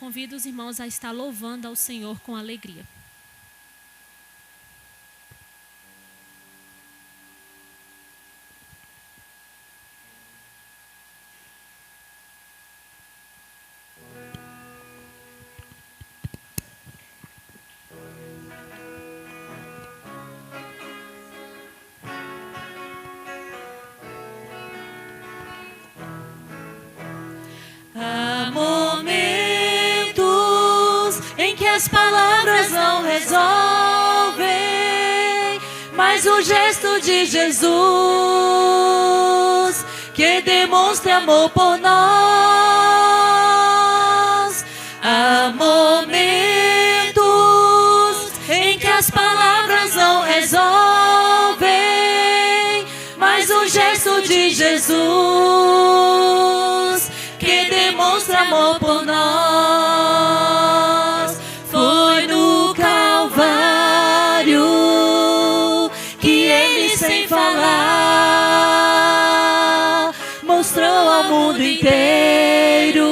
convido os irmãos a estar louvando ao Senhor com alegria. Há momentos em que as palavras não resolvem, mas o gesto de Jesus que demonstra amor por nós. Há momentos em que as palavras não resolvem, mas o gesto de Jesus que demonstra amor por nós. Foi no Calvário que ele, sem falar, mostrou ao mundo inteiro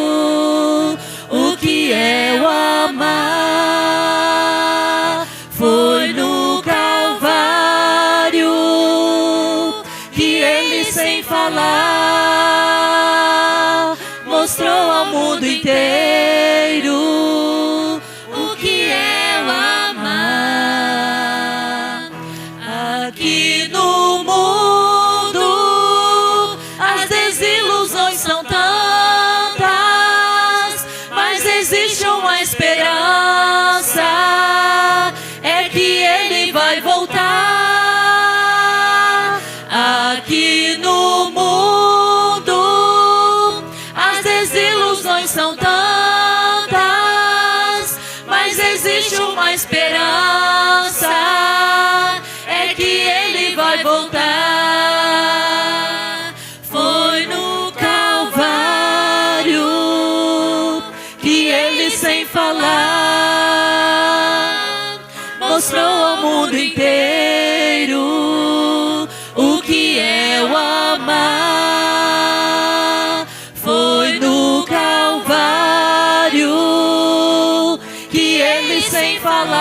o que é o amar. Foi no Calvário que ele, sem falar, mostrou ao mundo inteiro o que é o amar. Aqui no mundo as desilusões são tantas, mas existe uma esperança, é que ele vai voltar. Aqui no mundo as desilusões são tantas, mas existe uma esperança, é que ele vai voltar. Foi no Calvário que ele, sem falar, mostrou ao mundo inteiro o que é o amar. Foi no Calvário que ele, sem falar,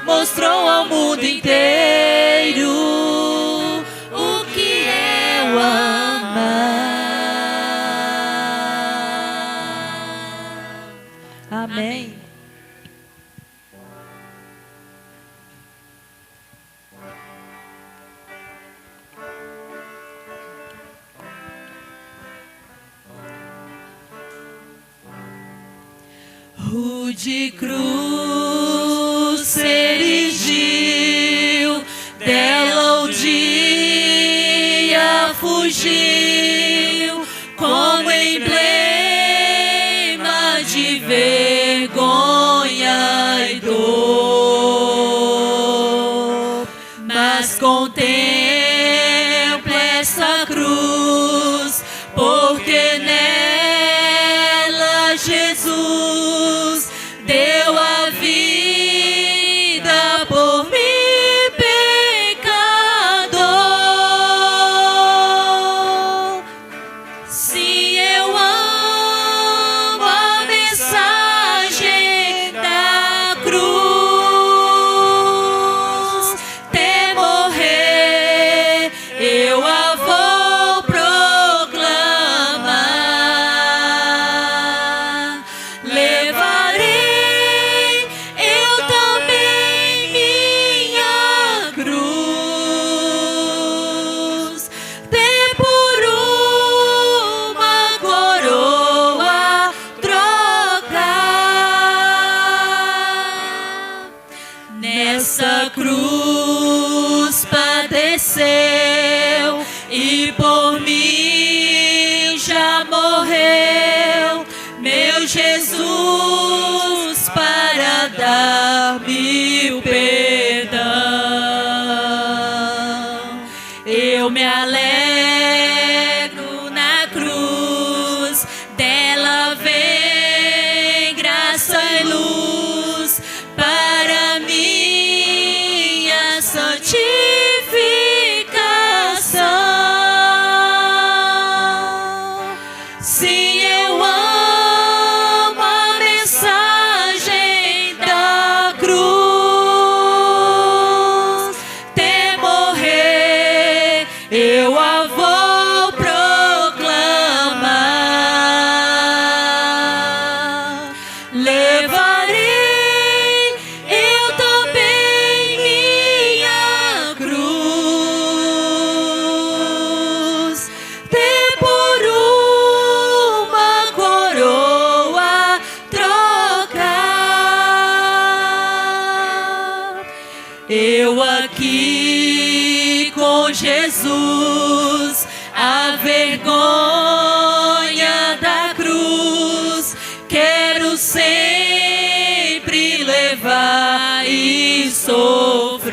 mostrou ao mundo inteiro o que é o amar. Amém. Rude cruz se erigiu, dela o dia fugiu, como emblema de vergonha e dor. Mas contempla essa cruz, porque nela Jesus deu a vida por mim, pecador. Sim, eu amo a mensagem da cruz. Até morrer eu a vou proclamar. Levarei eu também minha cruz, até por uma coroa trocar. Nessa cruz padeceu e por mim já morreu meu Jesus, para dar-me o perdão. Eu me alegro na cruz, dela vem graça e luz para minha santificação. Sim, eu amo com Jesus, a vergonha da cruz, quero sempre levar e sofrer.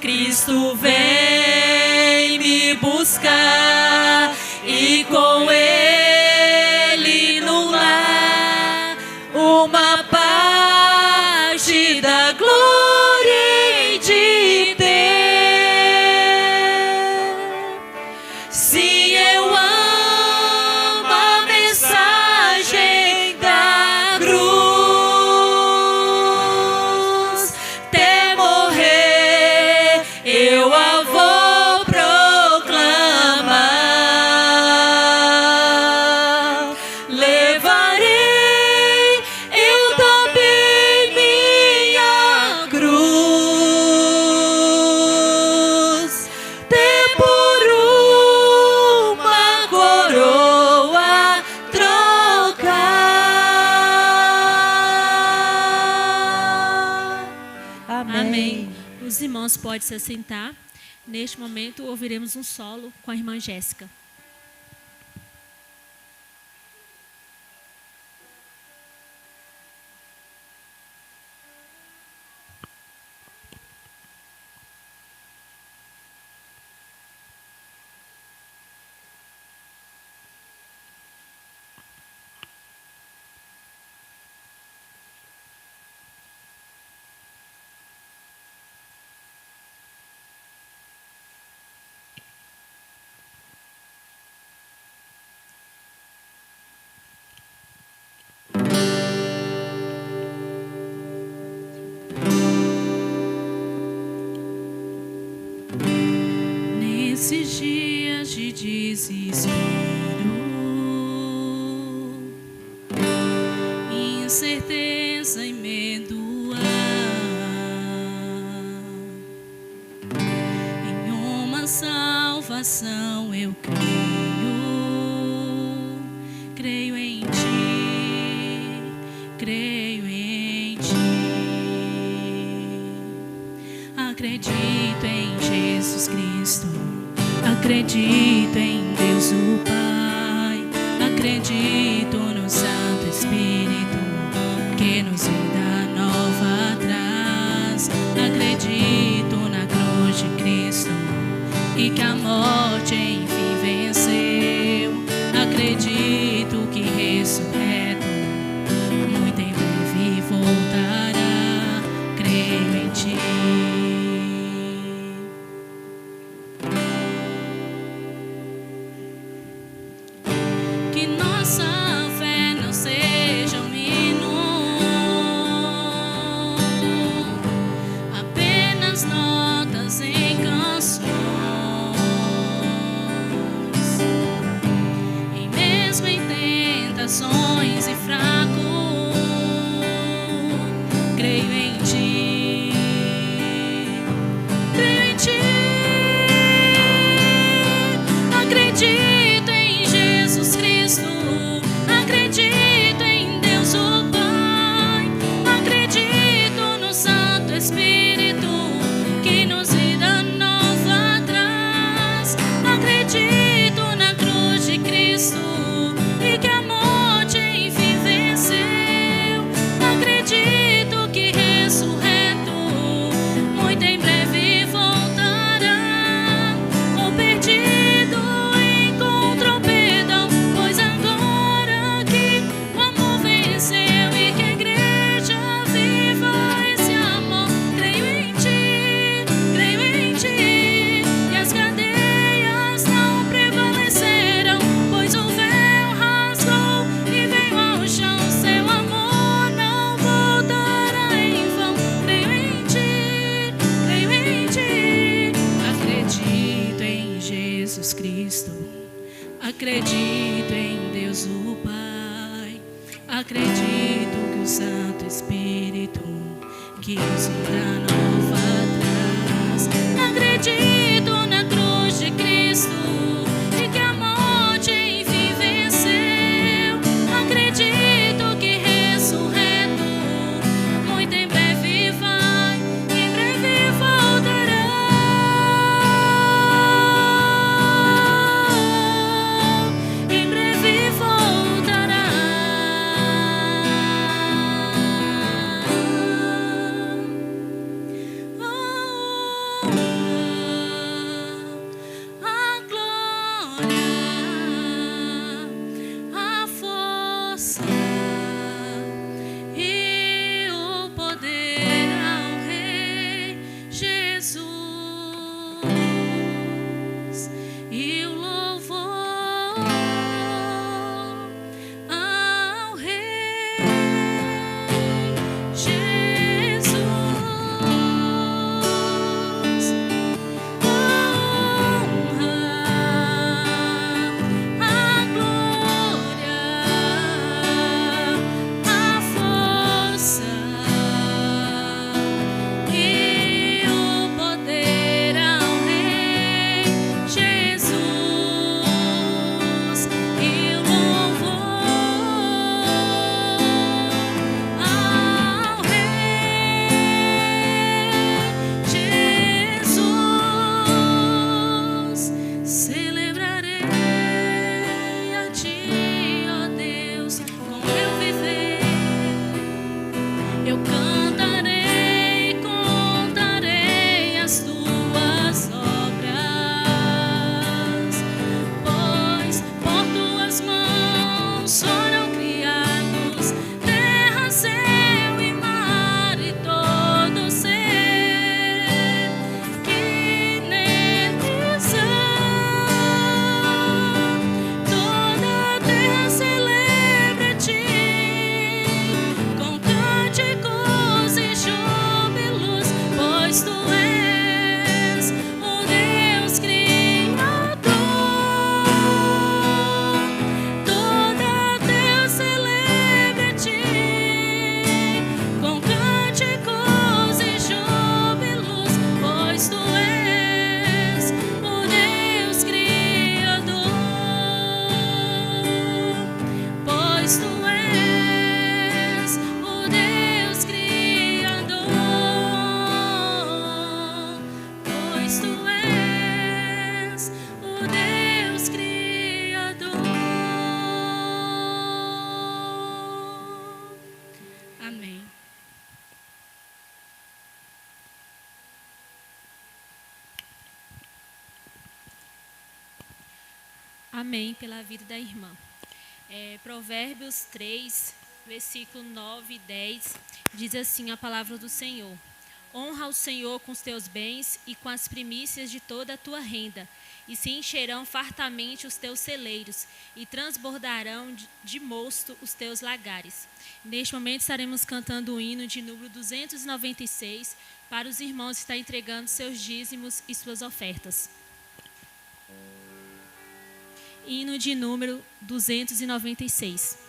Cristo vem me buscar e com Ele no lar uma parte da glória hei de ter. Se eu amo a mensagem da cruz, até morrer eu a vou proclamar. Levarei eu também minha cruz, até por uma coroa trocar. Amém. Os irmãos podem se assentar. Neste momento, ouviremos um solo com a irmã Jéssica. Nesses dias de desespero, incerteza e medo, em uma salvação eu creio em Ti, creio em Ti. Acredito em Jesus Cristo, acredito em Deus o Pai, acredito no Santo Espírito que nos vida nova traz. Acredito na cruz de Cristo e que a morte enfim venceu. Acredito que ressurreto muito em breve voltará. Creio em Ti. Que nossa fé não seja um hino, apenas notas em canções. E mesmo em tentações e fraco, creio em Ti, creio em Ti. Acredito em Jesus Cristo, acredito em Deus o Pai, acredito no Santo Espírito que nos vida nova traz. Acredito na cruz de Cristo e que a morte enfim venceu. Acredito que ressurreto muito em breve voltará. O perdido encontrou perdão, pois agora que o amor venceu e que a igreja viva esse amor. Creio em Ti, e as cadeias não prevaleceram, pois o véu rasgou e veio ao chão. Seu amor não voltará em vão. Creio em Ti, acredito em Jesus Cristo, acredito em Deus o Pai, acredito que o Santo Espírito que nos vida nova traz. Acredito na cruz de Cristo e que a morte enfim venceu. Acredito que ressurreto muito em breve vai, em breve voltará. Amém pela vida da irmã. Provérbios 3, versículo 9 e 10, diz assim a palavra do Senhor. Honra o Senhor com os teus bens e com as primícias de toda a tua renda, e se encherão fartamente os teus celeiros, e transbordarão de mosto os teus lagares. Neste momento estaremos cantando o hino de número 296 para os irmãos que estão entregando seus dízimos e suas ofertas. Hino de número 296.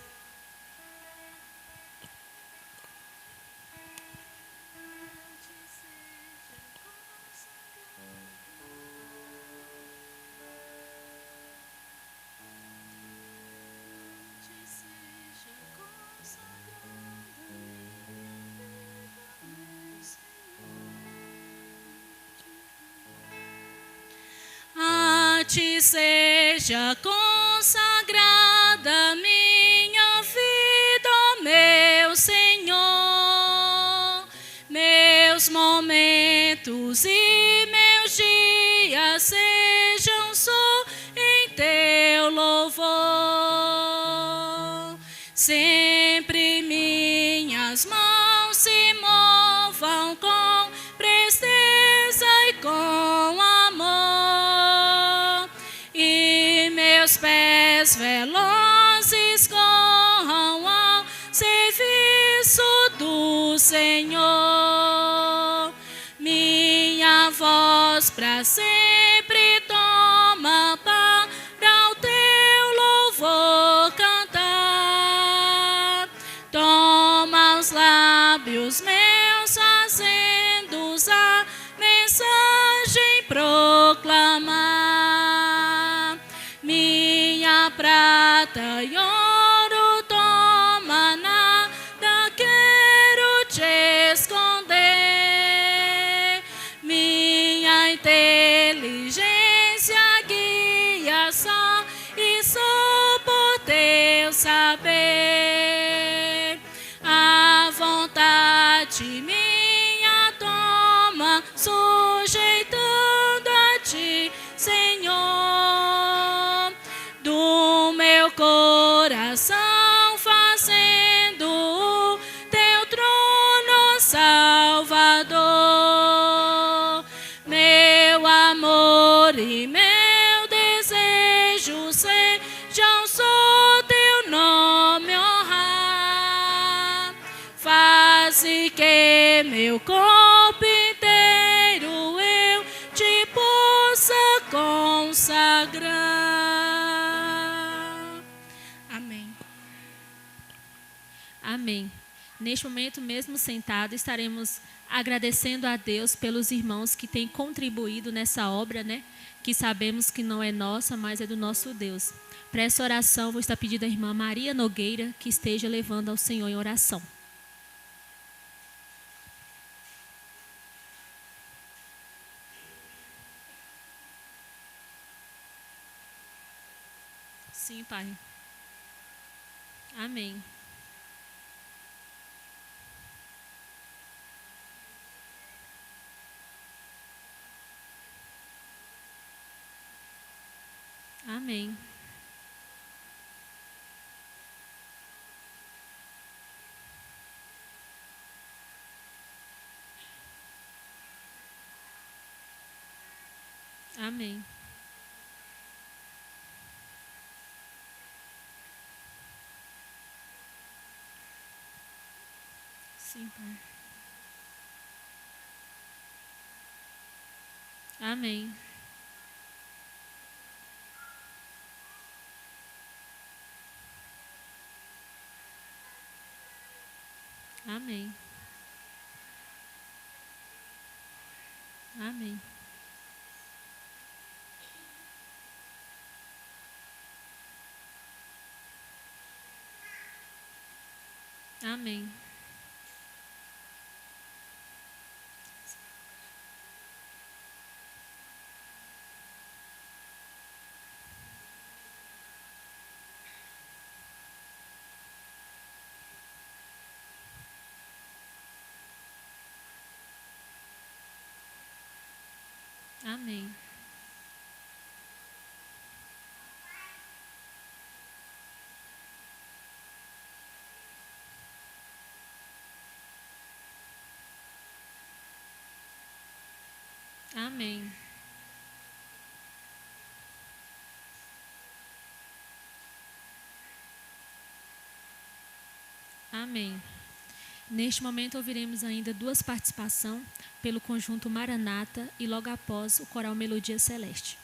Te seja consagrada minha vida, ó meu Senhor. Meus momentos e meus dias sejam só em teu louvor. Sempre minhas mãos se movam com presteza e com amor, e meus pés velozes corram ao serviço do Senhor. Minha voz pra sempre toma para o teu louvor cantar. Toma os lábios meus fazendo a mensagem proclamar. Minha prata e ouro toma, nada quero te esconder. Minha inteligência guia só e só por teu saber. A vontade minha toma, sujeitando a ti, Senhor. Do meu coração fazendo o teu trono, Salvador. Meu amor e meu desejo sejam só teu nome honrar. Faze que meu corpo inteiro eu te possa consagrar. Amém. Amém. Neste momento, mesmo sentado, estaremos agradecendo a Deus pelos irmãos que têm contribuído nessa obra, né? Que sabemos que não é nossa, mas é do nosso Deus. Para essa oração, vou estar pedindo à irmã Maria Nogueira que esteja levando ao Senhor em oração. Sim, Pai. Amém. Amém. Amém. Sim, Pai. Amém. Amém. Amém. Amém. Amém. Amém. Amém. Neste momento ouviremos ainda duas participações pelo conjunto Maranata e logo após o coral Melodia Celeste.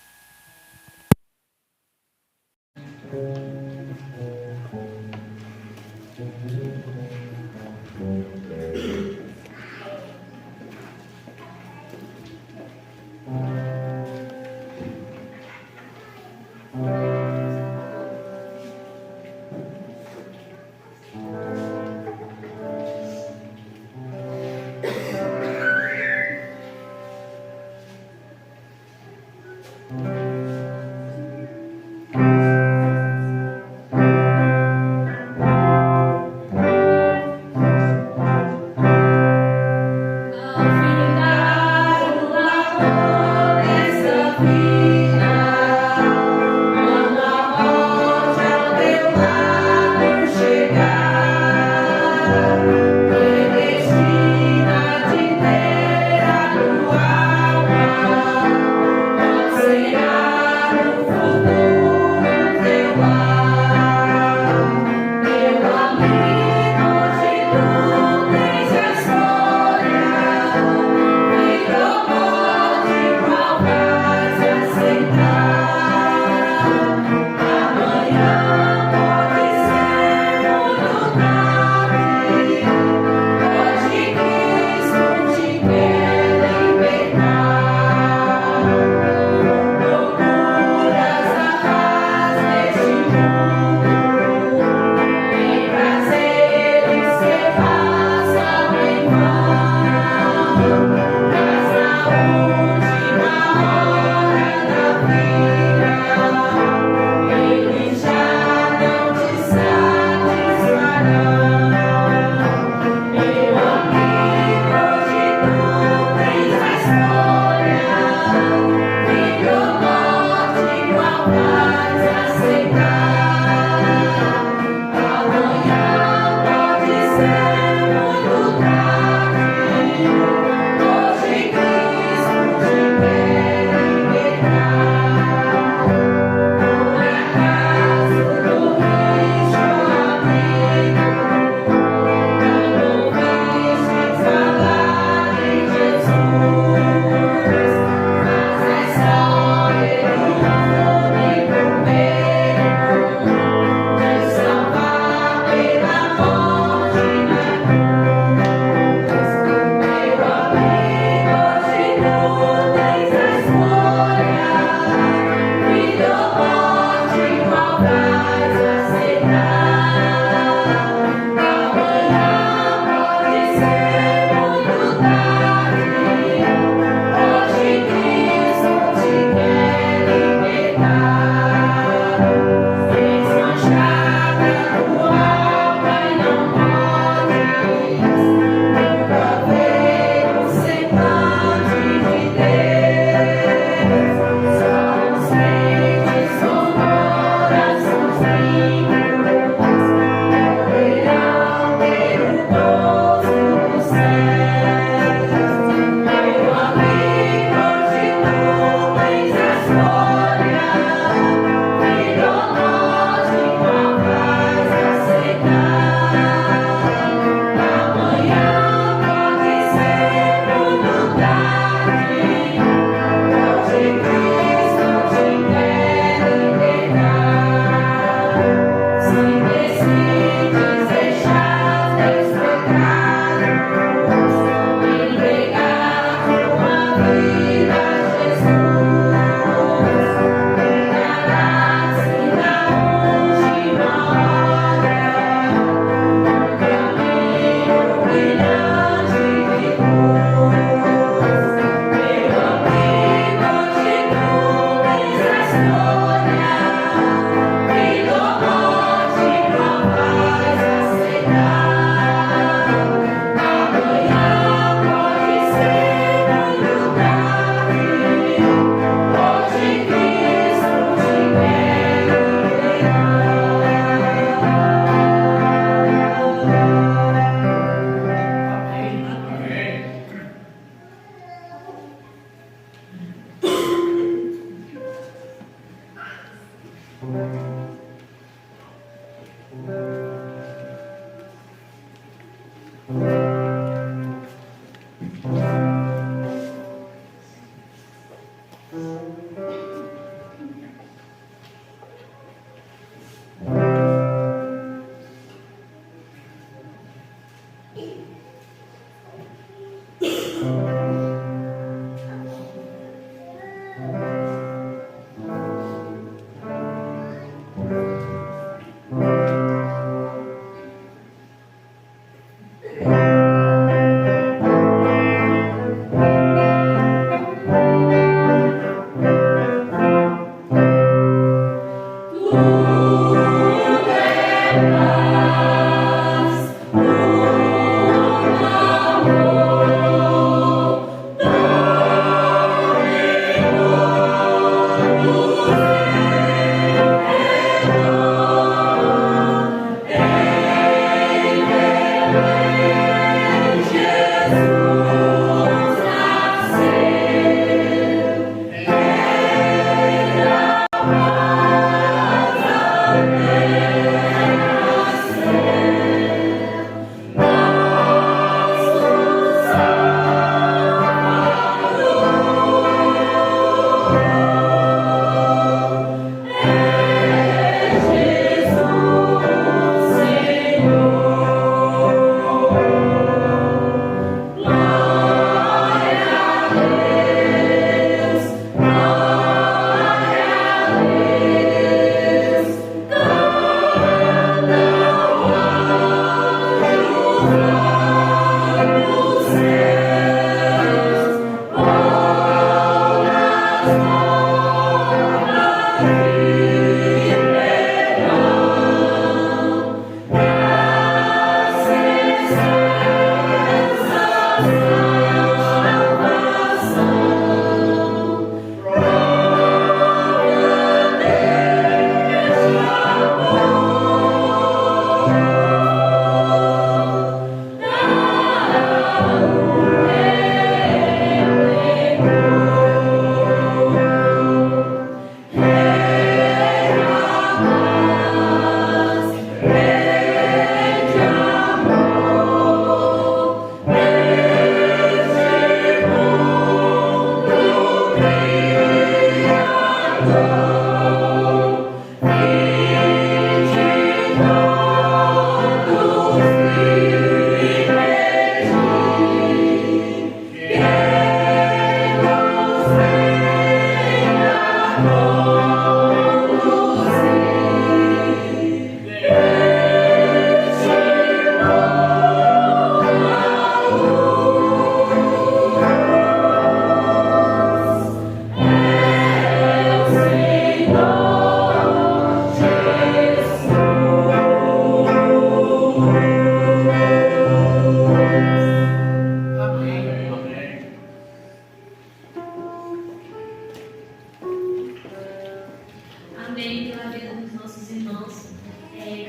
Amém pela vida dos nossos irmãos.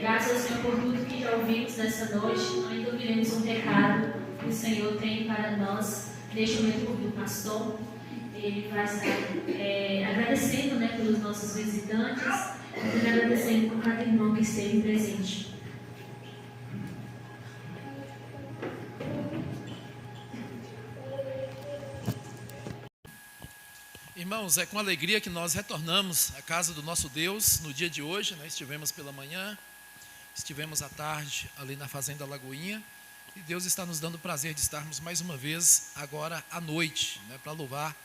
Graças ao Senhor por tudo que já ouvimos nessa noite. Ainda ouviremos um recado que o Senhor tem para nós. Neste momento, o pastor, ele vai estar agradecendo, né, pelos nossos visitantes e agradecendo por cada irmão que esteve presente. Irmãos, é com alegria que nós retornamos à casa do nosso Deus no dia de hoje, né? Estivemos pela manhã, estivemos à tarde ali na Fazenda Lagoinha, e Deus está nos dando o prazer de estarmos mais uma vez agora à noite, né, para louvar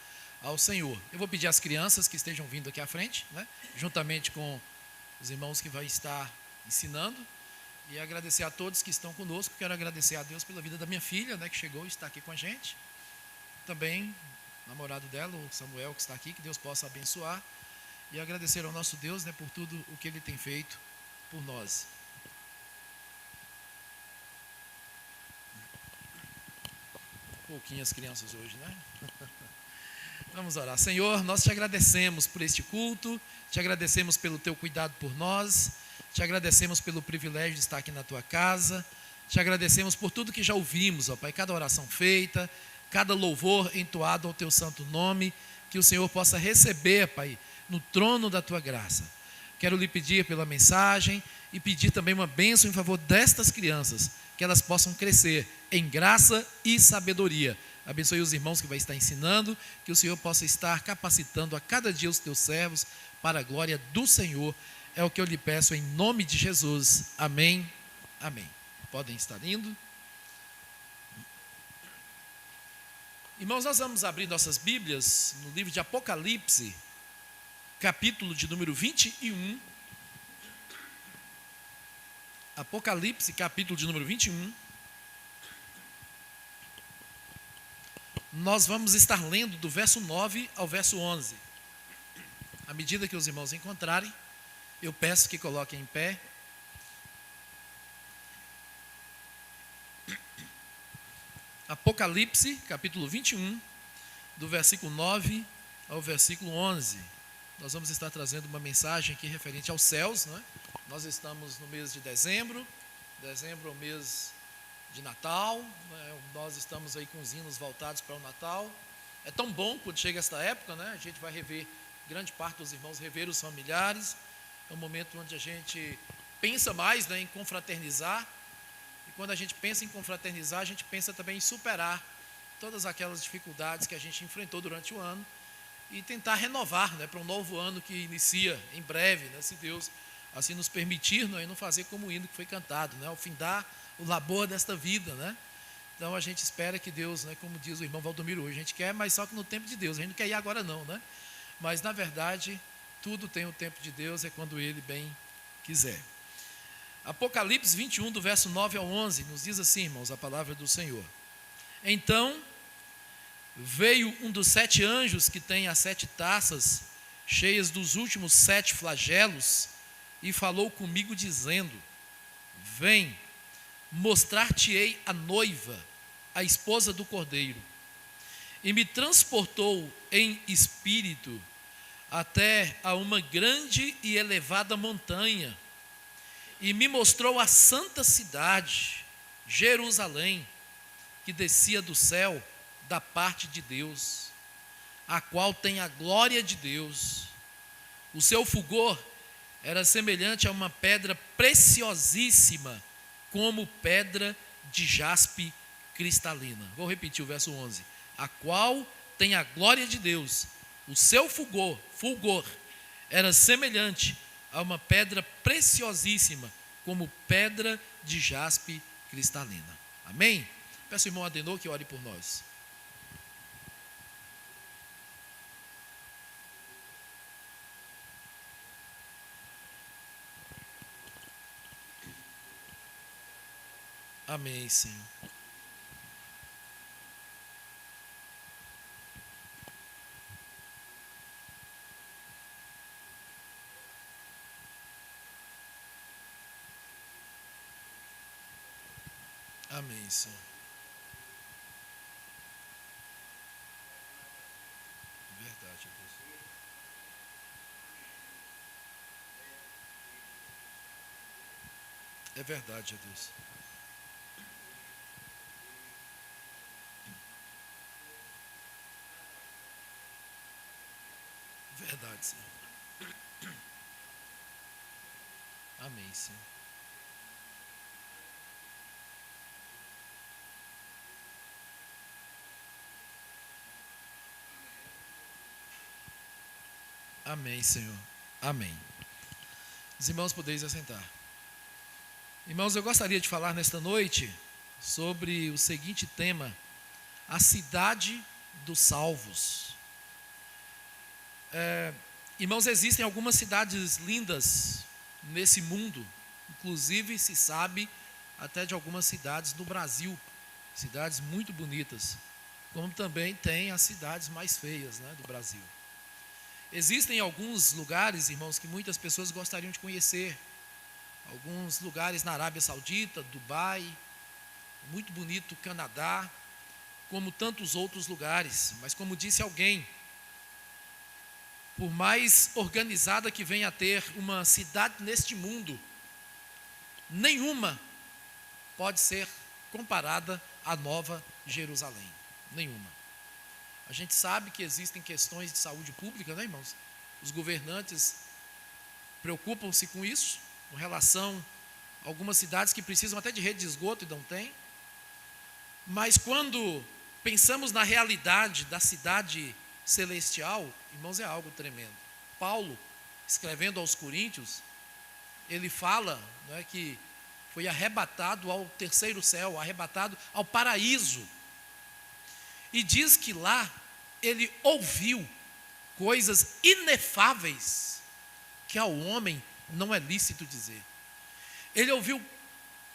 ao Senhor. Eu vou pedir às crianças que estejam vindo aqui à frente, né, juntamente com os irmãos que vão estar ensinando, e agradecer a todos que estão conosco. Quero agradecer a Deus pela vida da minha filha, né, que chegou e está aqui com a gente. Também namorado dela, o Samuel, que está aqui, que Deus possa abençoar, e agradecer ao nosso Deus, né, por tudo o que Ele tem feito por nós. Pouquinhas crianças hoje, né? Vamos orar. Senhor, nós te agradecemos por este culto, te agradecemos pelo teu cuidado por nós, te agradecemos pelo privilégio de estar aqui na tua casa, te agradecemos por tudo que já ouvimos, ó Pai, cada oração feita, cada louvor entoado ao teu santo nome, que o Senhor possa receber, Pai, no trono da tua graça. Quero lhe pedir pela mensagem, e pedir também uma bênção em favor destas crianças, que elas possam crescer em graça e sabedoria. Abençoe os irmãos que vai estar ensinando, que o Senhor possa estar capacitando a cada dia os teus servos para a glória do Senhor. É o que eu lhe peço em nome de Jesus. Amém. Amém. Podem estar indo. Irmãos, nós vamos abrir nossas Bíblias no livro de Apocalipse, capítulo de número 21. Apocalipse, capítulo de número 21. Nós vamos estar lendo do verso 9 ao verso 11. À medida que os irmãos encontrarem, eu peço que coloquem em pé. Apocalipse, capítulo 21, do versículo 9 ao versículo 11. Nós vamos estar trazendo uma mensagem aqui referente aos céus, não é? Nós estamos no mês de dezembro. Dezembro é o mês de Natal, né? Nós estamos aí com os hinos voltados para o Natal. É tão bom quando chega esta época, né? A gente vai rever, grande parte dos irmãos rever os familiares. É um momento onde a gente pensa mais, né, em confraternizar. E quando a gente pensa em confraternizar, a gente pensa também em superar todas aquelas dificuldades que a gente enfrentou durante o ano e tentar renovar, né, para um novo ano que inicia em breve, né, se Deus assim nos permitir, não, e não fazer como o hino que foi cantado, né, ao findar o labor desta vida, né? Então a gente espera que Deus, né, como diz o irmão Valdomiro hoje, a gente quer, mas só que no tempo de Deus, a gente não quer ir agora não, né? Mas na verdade, tudo tem o tempo de Deus, é quando Ele bem quiser. Apocalipse 21, do verso 9 ao 11, nos diz assim, irmãos, a palavra do Senhor. Então veio um dos 7 anjos que tem as 7 taças cheias dos últimos 7 flagelos e falou comigo dizendo: vem, mostrar-te-ei a noiva, a esposa do Cordeiro. E me transportou em espírito até a uma grande e elevada montanha, e me mostrou a santa cidade, Jerusalém, que descia do céu da parte de Deus, a qual tem a glória de Deus. O seu fulgor era semelhante a uma pedra preciosíssima, como pedra de jaspe cristalina. Vou repetir o verso 11. A qual tem a glória de Deus. O seu fulgor era semelhante a uma pedra preciosíssima, como pedra de jaspe cristalina. Amém? Peço ao irmão Adenor que ore por nós. Amém, Senhor. Amém, Senhor. Verdade, Deus. É verdade, Deus. Verdade, Senhor. Amém, Senhor. Amém, Senhor. Amém. Os irmãos podeis assentar. Irmãos, eu gostaria de falar nesta noite sobre o seguinte tema: a cidade dos salvos. Irmãos, existem algumas cidades lindas nesse mundo, inclusive se sabe até de algumas cidades do Brasil, cidades muito bonitas, como também tem as cidades mais feias, né, do Brasil. Existem alguns lugares, irmãos, que muitas pessoas gostariam de conhecer. Alguns lugares na Arábia Saudita, Dubai, muito bonito, Canadá, como tantos outros lugares. Mas como disse alguém, por mais organizada que venha a ter uma cidade neste mundo, nenhuma pode ser comparada à Nova Jerusalém. Nenhuma. A gente sabe que existem questões de saúde pública, né, irmãos? Os governantes preocupam-se com isso, com relação a algumas cidades que precisam até de rede de esgoto e não tem. Mas quando pensamos na realidade da cidade celestial, irmãos, é algo tremendo. Paulo, escrevendo aos Coríntios, ele fala, não é, que foi arrebatado ao terceiro céu, arrebatado ao paraíso. E diz que lá ele ouviu coisas inefáveis que ao homem não é lícito dizer. Ele ouviu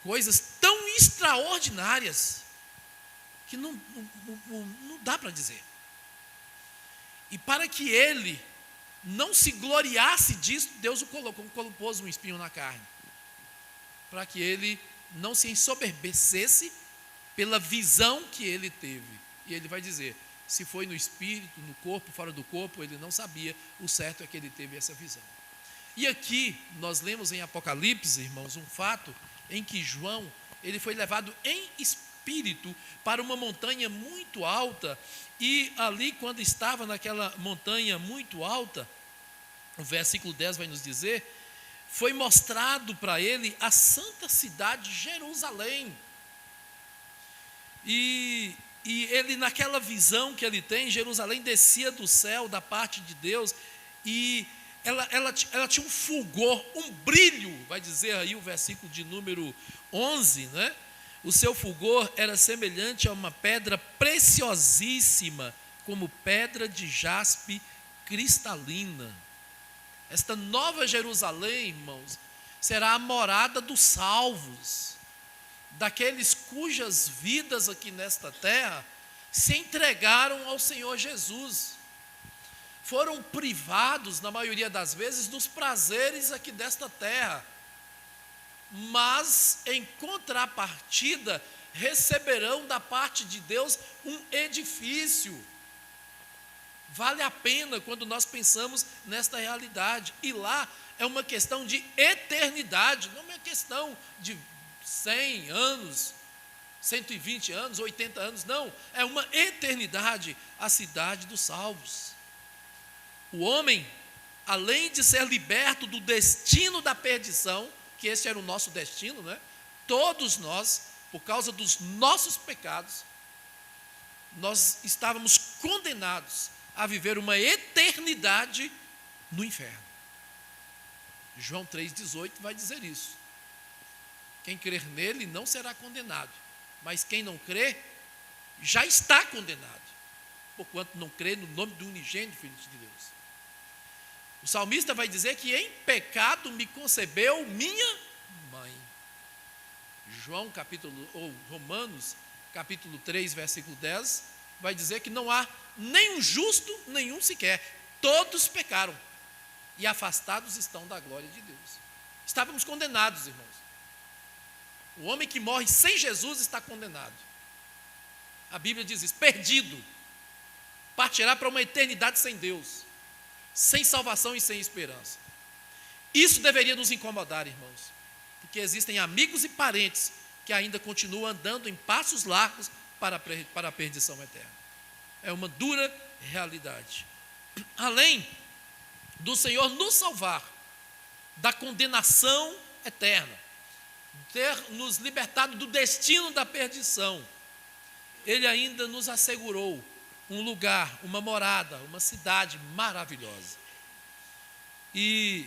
coisas tão extraordinárias que não dá para dizer. E para que ele não se gloriasse disso, Deus o colocou, pôs um espinho na carne, para que ele não se ensoberbecesse pela visão que ele teve. E ele vai dizer, se foi no espírito, no corpo, fora do corpo, ele não sabia. O certo é que ele teve essa visão. E aqui nós lemos em Apocalipse, irmãos, um fato em que João, ele foi levado em espírito para uma montanha muito alta, e ali, quando estava naquela montanha muito alta, o versículo 10 vai nos dizer, foi mostrado para ele a santa cidade de Jerusalém. E ele, naquela visão que ele tem, Jerusalém descia do céu, da parte de Deus, e ela tinha um fulgor, um brilho, vai dizer aí o versículo de número 11, né? O seu fulgor era semelhante a uma pedra preciosíssima, como pedra de jaspe cristalina. Esta nova Jerusalém, irmãos, será a morada dos salvos, daqueles cujas vidas aqui nesta terra se entregaram ao Senhor Jesus. Foram privados, na maioria das vezes, dos prazeres aqui desta terra, mas em contrapartida receberão da parte de Deus um edifício. Vale a pena quando nós pensamos nesta realidade. E lá é uma questão de eternidade, não é uma questão de 100 anos, 120 anos, 80 anos, não. É uma eternidade, a cidade dos salvos. O homem, além de ser liberto do destino da perdição, que esse era o nosso destino, né? Todos nós, por causa dos nossos pecados, nós estávamos condenados a viver uma eternidade no inferno. João 3,18 vai dizer isso. Quem crer nele não será condenado, mas quem não crê já está condenado, porquanto não crê no nome do unigênito Filho de Deus. O salmista vai dizer que em pecado me concebeu minha mãe. Romanos, capítulo 3, versículo 10, vai dizer que não há nenhum justo, nenhum sequer. Todos pecaram e afastados estão da glória de Deus. Estávamos condenados, irmãos. O homem que morre sem Jesus está condenado. A Bíblia diz isso, perdido. Partirá para uma eternidade sem Deus, sem salvação e sem esperança. Isso deveria nos incomodar, irmãos, porque existem amigos e parentes que ainda continuam andando em passos largos para a perdição eterna. É uma dura realidade. Além do Senhor nos salvar da condenação eterna, ter nos libertado do destino da perdição, Ele ainda nos assegurou um lugar, uma morada, uma cidade maravilhosa. E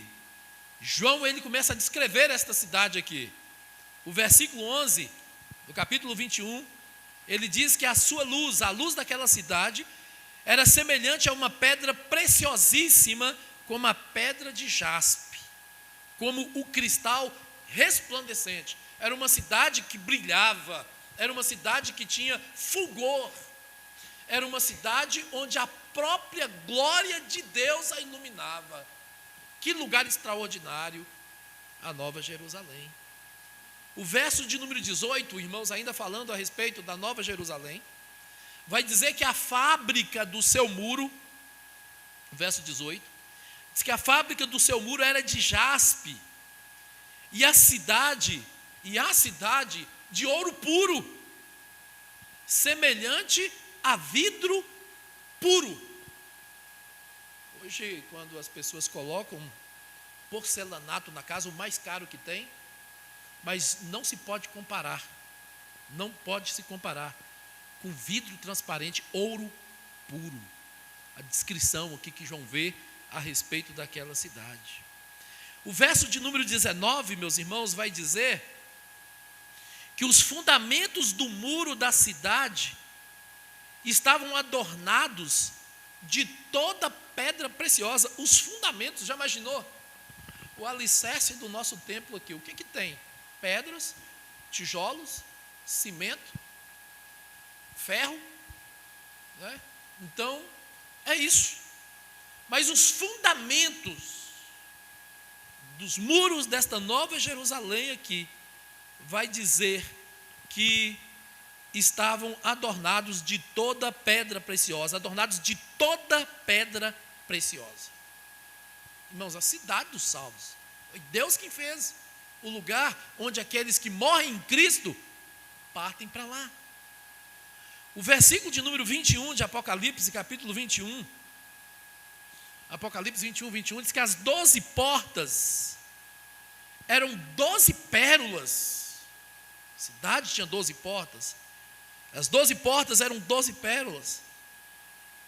João, ele começa a descrever esta cidade aqui. O versículo 11, do capítulo 21, ele diz que a sua luz, a luz daquela cidade, era semelhante a uma pedra preciosíssima, como a pedra de jaspe, como o cristal resplandecente. Era uma cidade que brilhava, era uma cidade que tinha fulgor, era uma cidade onde a própria glória de Deus a iluminava. Que lugar extraordinário, a Nova Jerusalém. O verso de número 18, irmãos, ainda falando a respeito da Nova Jerusalém, vai dizer que a fábrica do seu muro, verso 18, diz que a fábrica do seu muro era de jaspe, e a cidade de ouro puro, semelhante a vidro puro. Hoje, quando as pessoas colocam porcelanato na casa, o mais caro que tem, mas não se pode comparar, não pode se comparar com vidro transparente, ouro puro. A descrição aqui que João vê a respeito daquela cidade. O verso de número 19, meus irmãos, vai dizer que os fundamentos do muro da cidade estavam adornados de toda pedra preciosa. Os fundamentos, já imaginou? O alicerce do nosso templo aqui, o que tem? Pedras, tijolos, cimento, ferro, né? Então, é isso. Mas os fundamentos dos muros desta nova Jerusalém aqui, vai dizer que estavam adornados de toda pedra preciosa, adornados de toda pedra preciosa. Irmãos, a cidade dos salvos, foi Deus quem fez, o lugar onde aqueles que morrem em Cristo partem para lá. O versículo de número 21 de Apocalipse, capítulo 21, Apocalipse 21, 21, diz que as 12 portas eram 12 pérolas. A cidade tinha 12 portas. As 12 portas eram 12 pérolas.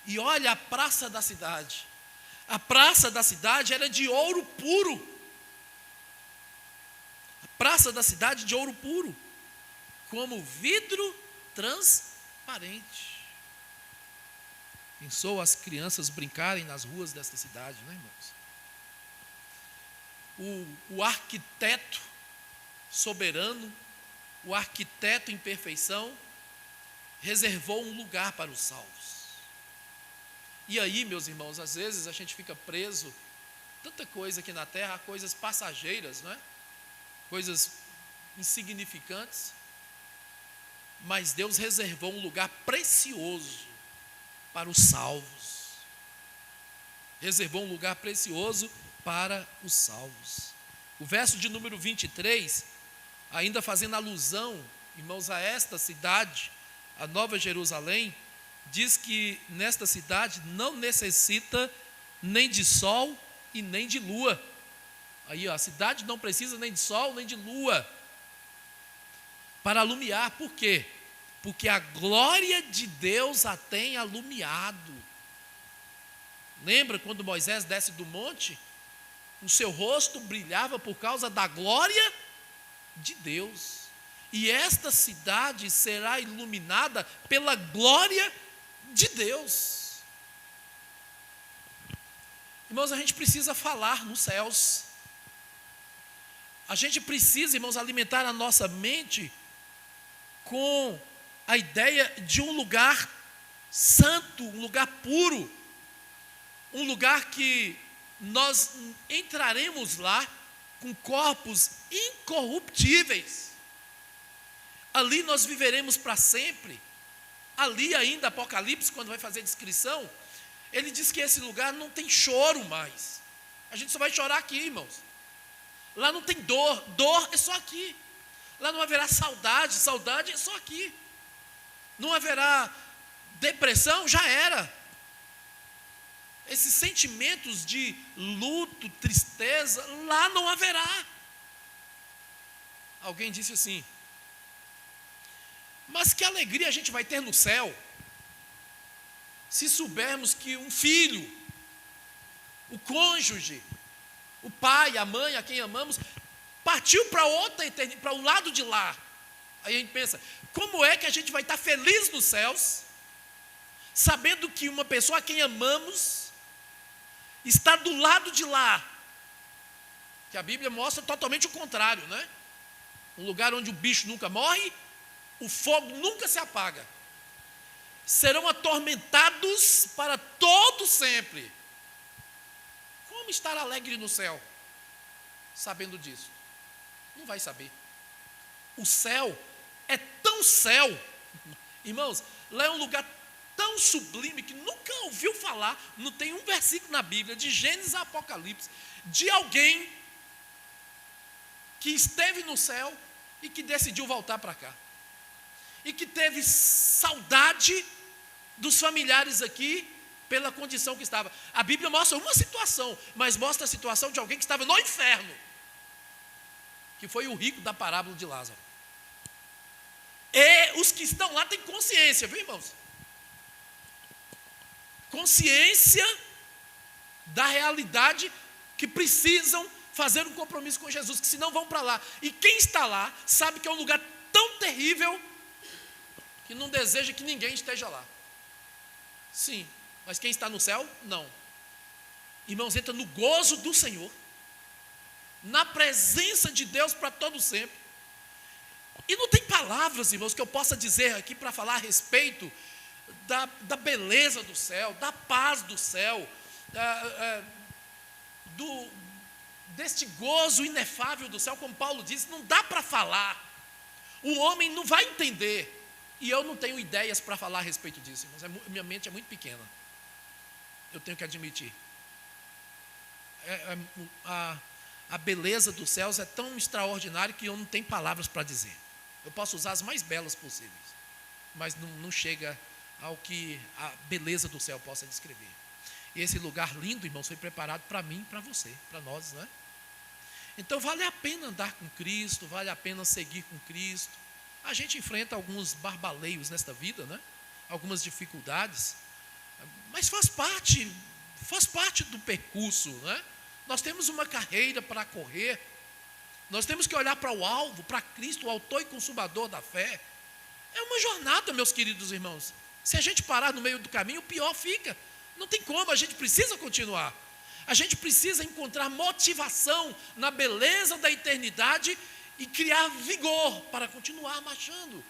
E olha a praça da cidade. A praça da cidade era de ouro puro. A praça da cidade de ouro puro, como vidro transparente. Pensou as crianças brincarem nas ruas desta cidade, né, irmãos? O arquiteto soberano, o arquiteto em perfeição, reservou um lugar para os salvos. E aí, meus irmãos, às vezes a gente fica preso, tanta coisa aqui na terra, coisas passageiras, não é? Coisas insignificantes, mas Deus reservou um lugar precioso para os salvos. Reservou um lugar precioso para os salvos. O verso de número 23, ainda fazendo alusão, irmãos, a esta cidade, a Nova Jerusalém, diz que nesta cidade não necessita nem de sol e nem de lua. Aí, ó, a cidade não precisa nem de sol nem de lua para alumiar. Por quê? Porque a glória de Deus a tem alumiado. Lembra quando Moisés desce do monte? O seu rosto brilhava por causa da glória de Deus. E esta cidade será iluminada pela glória de Deus. Irmãos, a gente precisa falar nos céus. A gente precisa, irmãos, alimentar a nossa mente com a ideia de um lugar santo, um lugar puro, um lugar que nós entraremos lá com corpos incorruptíveis. Ali nós viveremos para sempre. Ali ainda, Apocalipse, quando vai fazer a descrição, ele diz que esse lugar não tem choro mais. A gente só vai chorar aqui, irmãos. Lá não tem dor, dor é só aqui. Lá não haverá saudade, saudade é só aqui. Não haverá depressão, já era. Esses sentimentos de luto, tristeza, lá não haverá. Alguém disse assim: mas que alegria a gente vai ter no céu, se soubermos que um filho, o cônjuge, o pai, a mãe, a quem amamos, partiu para outra eternidade, para o lado de lá. Aí a gente pensa, como é que a gente vai estar feliz nos céus, sabendo que uma pessoa a quem amamos está do lado de lá? Que a Bíblia mostra totalmente o contrário, né? Um lugar onde o bicho nunca morre, o fogo nunca se apaga. Serão atormentados para todo sempre. Como estar alegre no céu, sabendo disso? Não vai saber. O céu é tão céu, irmãos, lá é um lugar tão sublime que nunca ouviu falar, não tem um versículo na Bíblia, de Gênesis a Apocalipse, de alguém que esteve no céu e que decidiu voltar para cá. E que teve saudade dos familiares aqui pela condição que estava. A Bíblia mostra uma situação, mas mostra a situação de alguém que estava no inferno, que foi o rico da parábola de Lázaro. E os que estão lá têm consciência, viu, irmãos? Consciência da realidade, que precisam fazer um compromisso com Jesus, que senão vão para lá. E quem está lá sabe que é um lugar tão terrível que não deseja que ninguém esteja lá. Sim, mas quem está no céu, não. Irmãos, entra no gozo do Senhor, na presença de Deus para todo sempre. E não tem palavras, irmãos, que eu possa dizer aqui para falar a respeito da beleza do céu, da paz do céu, deste gozo inefável do céu, como Paulo disse. Não dá para falar, o homem não vai entender, e eu não tenho ideias para falar a respeito disso, irmãos. Minha mente é muito pequena, eu tenho que admitir. A beleza dos céus é tão extraordinária que eu não tenho palavras para dizer. Eu posso usar as mais belas possíveis, mas não chega ao que a beleza do céu possa descrever. E esse lugar lindo, irmãos, foi preparado para mim, para você, para nós, né? Então vale a pena andar com Cristo, vale a pena seguir com Cristo. A gente enfrenta alguns barbaleios nesta vida, né? Algumas dificuldades, mas faz parte do percurso, né? Nós temos uma carreira para correr, nós temos que olhar para o alvo, para Cristo, o autor e consumador da fé. É uma jornada, meus queridos irmãos. Se a gente parar no meio do caminho, pior fica. Não tem como, a gente precisa continuar. A gente precisa encontrar motivação na beleza da eternidade e criar vigor para continuar marchando.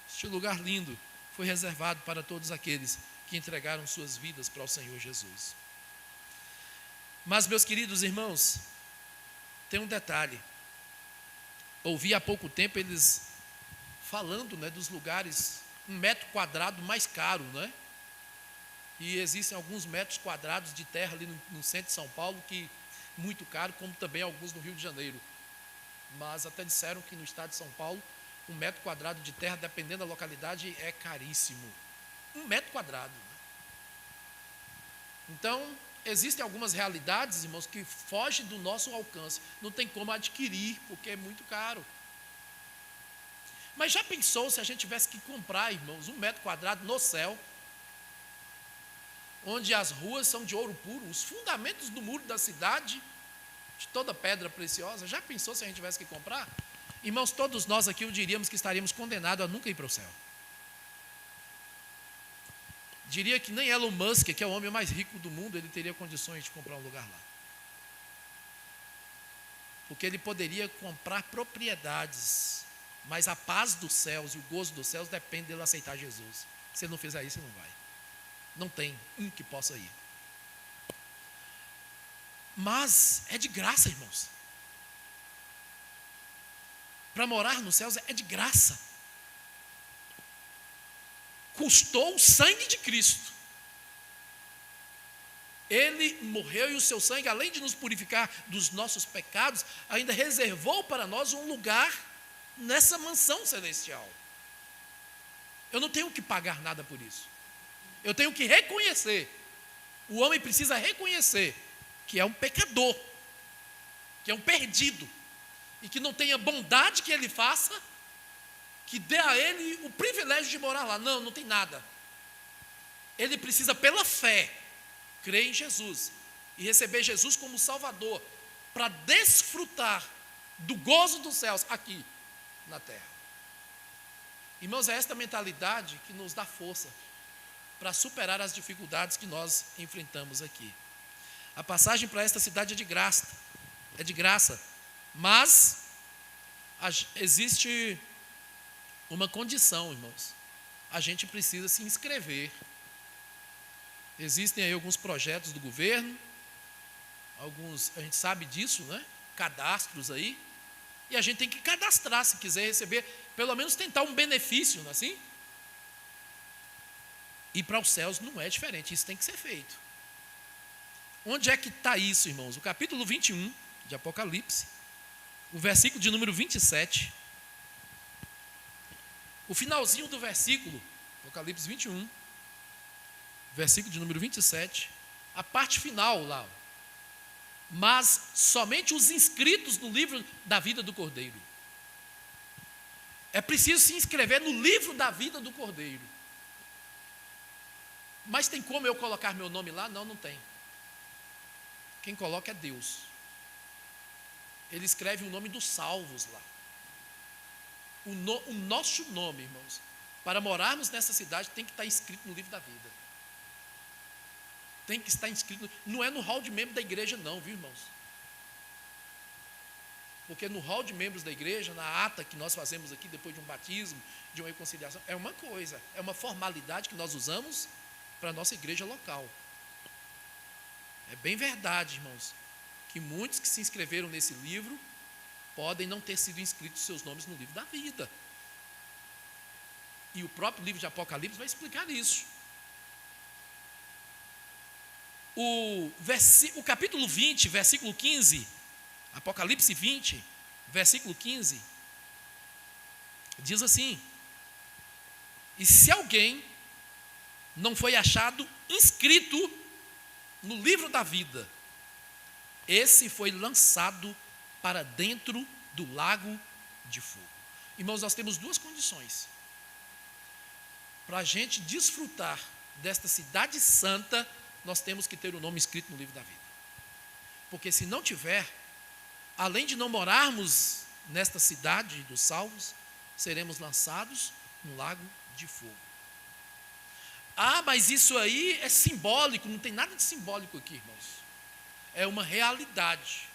Este lugar lindo foi reservado para todos aqueles que entregaram suas vidas para o Senhor Jesus. Mas, meus queridos irmãos, tem um detalhe. Ouvi há pouco tempo eles falando, né, dos lugares, 1 metro quadrado mais caro, né? E existem alguns metros quadrados de terra ali no centro de São Paulo, que muito caro, como também alguns no Rio de Janeiro. Mas até disseram que no estado de São Paulo, 1 metro quadrado de terra, dependendo da localidade, é caríssimo. 1 metro quadrado. Né? Então, existem algumas realidades, irmãos, que fogem do nosso alcance. Não tem como adquirir, porque é muito caro. Mas já pensou se a gente tivesse que comprar, irmãos, 1 metro quadrado no céu, onde as ruas são de ouro puro, os fundamentos do muro da cidade, de toda pedra preciosa? Já pensou se a gente tivesse que comprar? Irmãos, todos nós aqui diríamos que estaríamos condenados a nunca ir para o céu. Diria que nem Elon Musk, que é o homem mais rico do mundo, ele teria condições de comprar um lugar lá. Porque ele poderia comprar propriedades, mas a paz dos céus e o gozo dos céus depende dele aceitar Jesus. Se ele não fizer isso, ele não vai. Não tem um que possa ir. Mas é de graça, irmãos. Para morar nos céus é de graça. Custou o sangue de Cristo. Ele morreu e o seu sangue, além de nos purificar dos nossos pecados, ainda reservou para nós um lugar nessa mansão celestial. Eu não tenho que pagar nada por isso. Eu tenho que reconhecer. O homem precisa reconhecer que é um pecador, que é um perdido, e que não tem a bondade que ele faça, que dê a ele o privilégio de morar lá. Não, não tem nada. Ele precisa, pela fé, crer em Jesus e receber Jesus como Salvador, para desfrutar do gozo dos céus aqui na terra. Irmãos, é esta mentalidade que nos dá força para superar as dificuldades que nós enfrentamos aqui. A passagem para esta cidade é de graça, mas existe uma condição, irmãos. A gente precisa se inscrever. Existem aí alguns projetos do governo, a gente sabe disso, né? Cadastros aí, e a gente tem que cadastrar se quiser receber, pelo menos tentar um benefício, não é assim? E para os céus não é diferente, isso tem que ser feito. Onde é que está isso, irmãos? O capítulo 21 de Apocalipse, o versículo de número 27, o finalzinho do versículo, Apocalipse 21, versículo de número 27, a parte final lá. Mas somente os inscritos no livro da vida do Cordeiro. É preciso se inscrever no livro da vida do Cordeiro. Mas tem como eu colocar meu nome lá? Não, não tem. Quem coloca é Deus. Ele escreve o nome dos salvos lá. O nosso nome, irmãos, para morarmos nessa cidade, tem que estar escrito no livro da vida. Tem que estar inscrito. Não é no hall de membros da igreja não, viu, irmãos? Porque no hall de membros da igreja, na ata que nós fazemos aqui, depois de um batismo, de uma reconciliação, é uma coisa, é uma formalidade que nós usamos para a nossa igreja local. É bem verdade, irmãos, que muitos que se inscreveram nesse livro podem não ter sido inscritos seus nomes no livro da vida. E o próprio livro de Apocalipse vai explicar isso. O capítulo 20, versículo 15, Apocalipse 20, versículo 15, diz assim: e se alguém não foi achado inscrito no livro da vida, esse foi lançado para dentro do lago de fogo. Irmãos, nós temos duas condições para a gente desfrutar desta cidade santa. Nós temos que ter o nome escrito no livro da vida, porque se não tiver, além de não morarmos nesta cidade dos salvos, seremos lançados no lago de fogo. Ah, mas isso aí é simbólico. Não tem nada de simbólico aqui, irmãos. É uma realidade.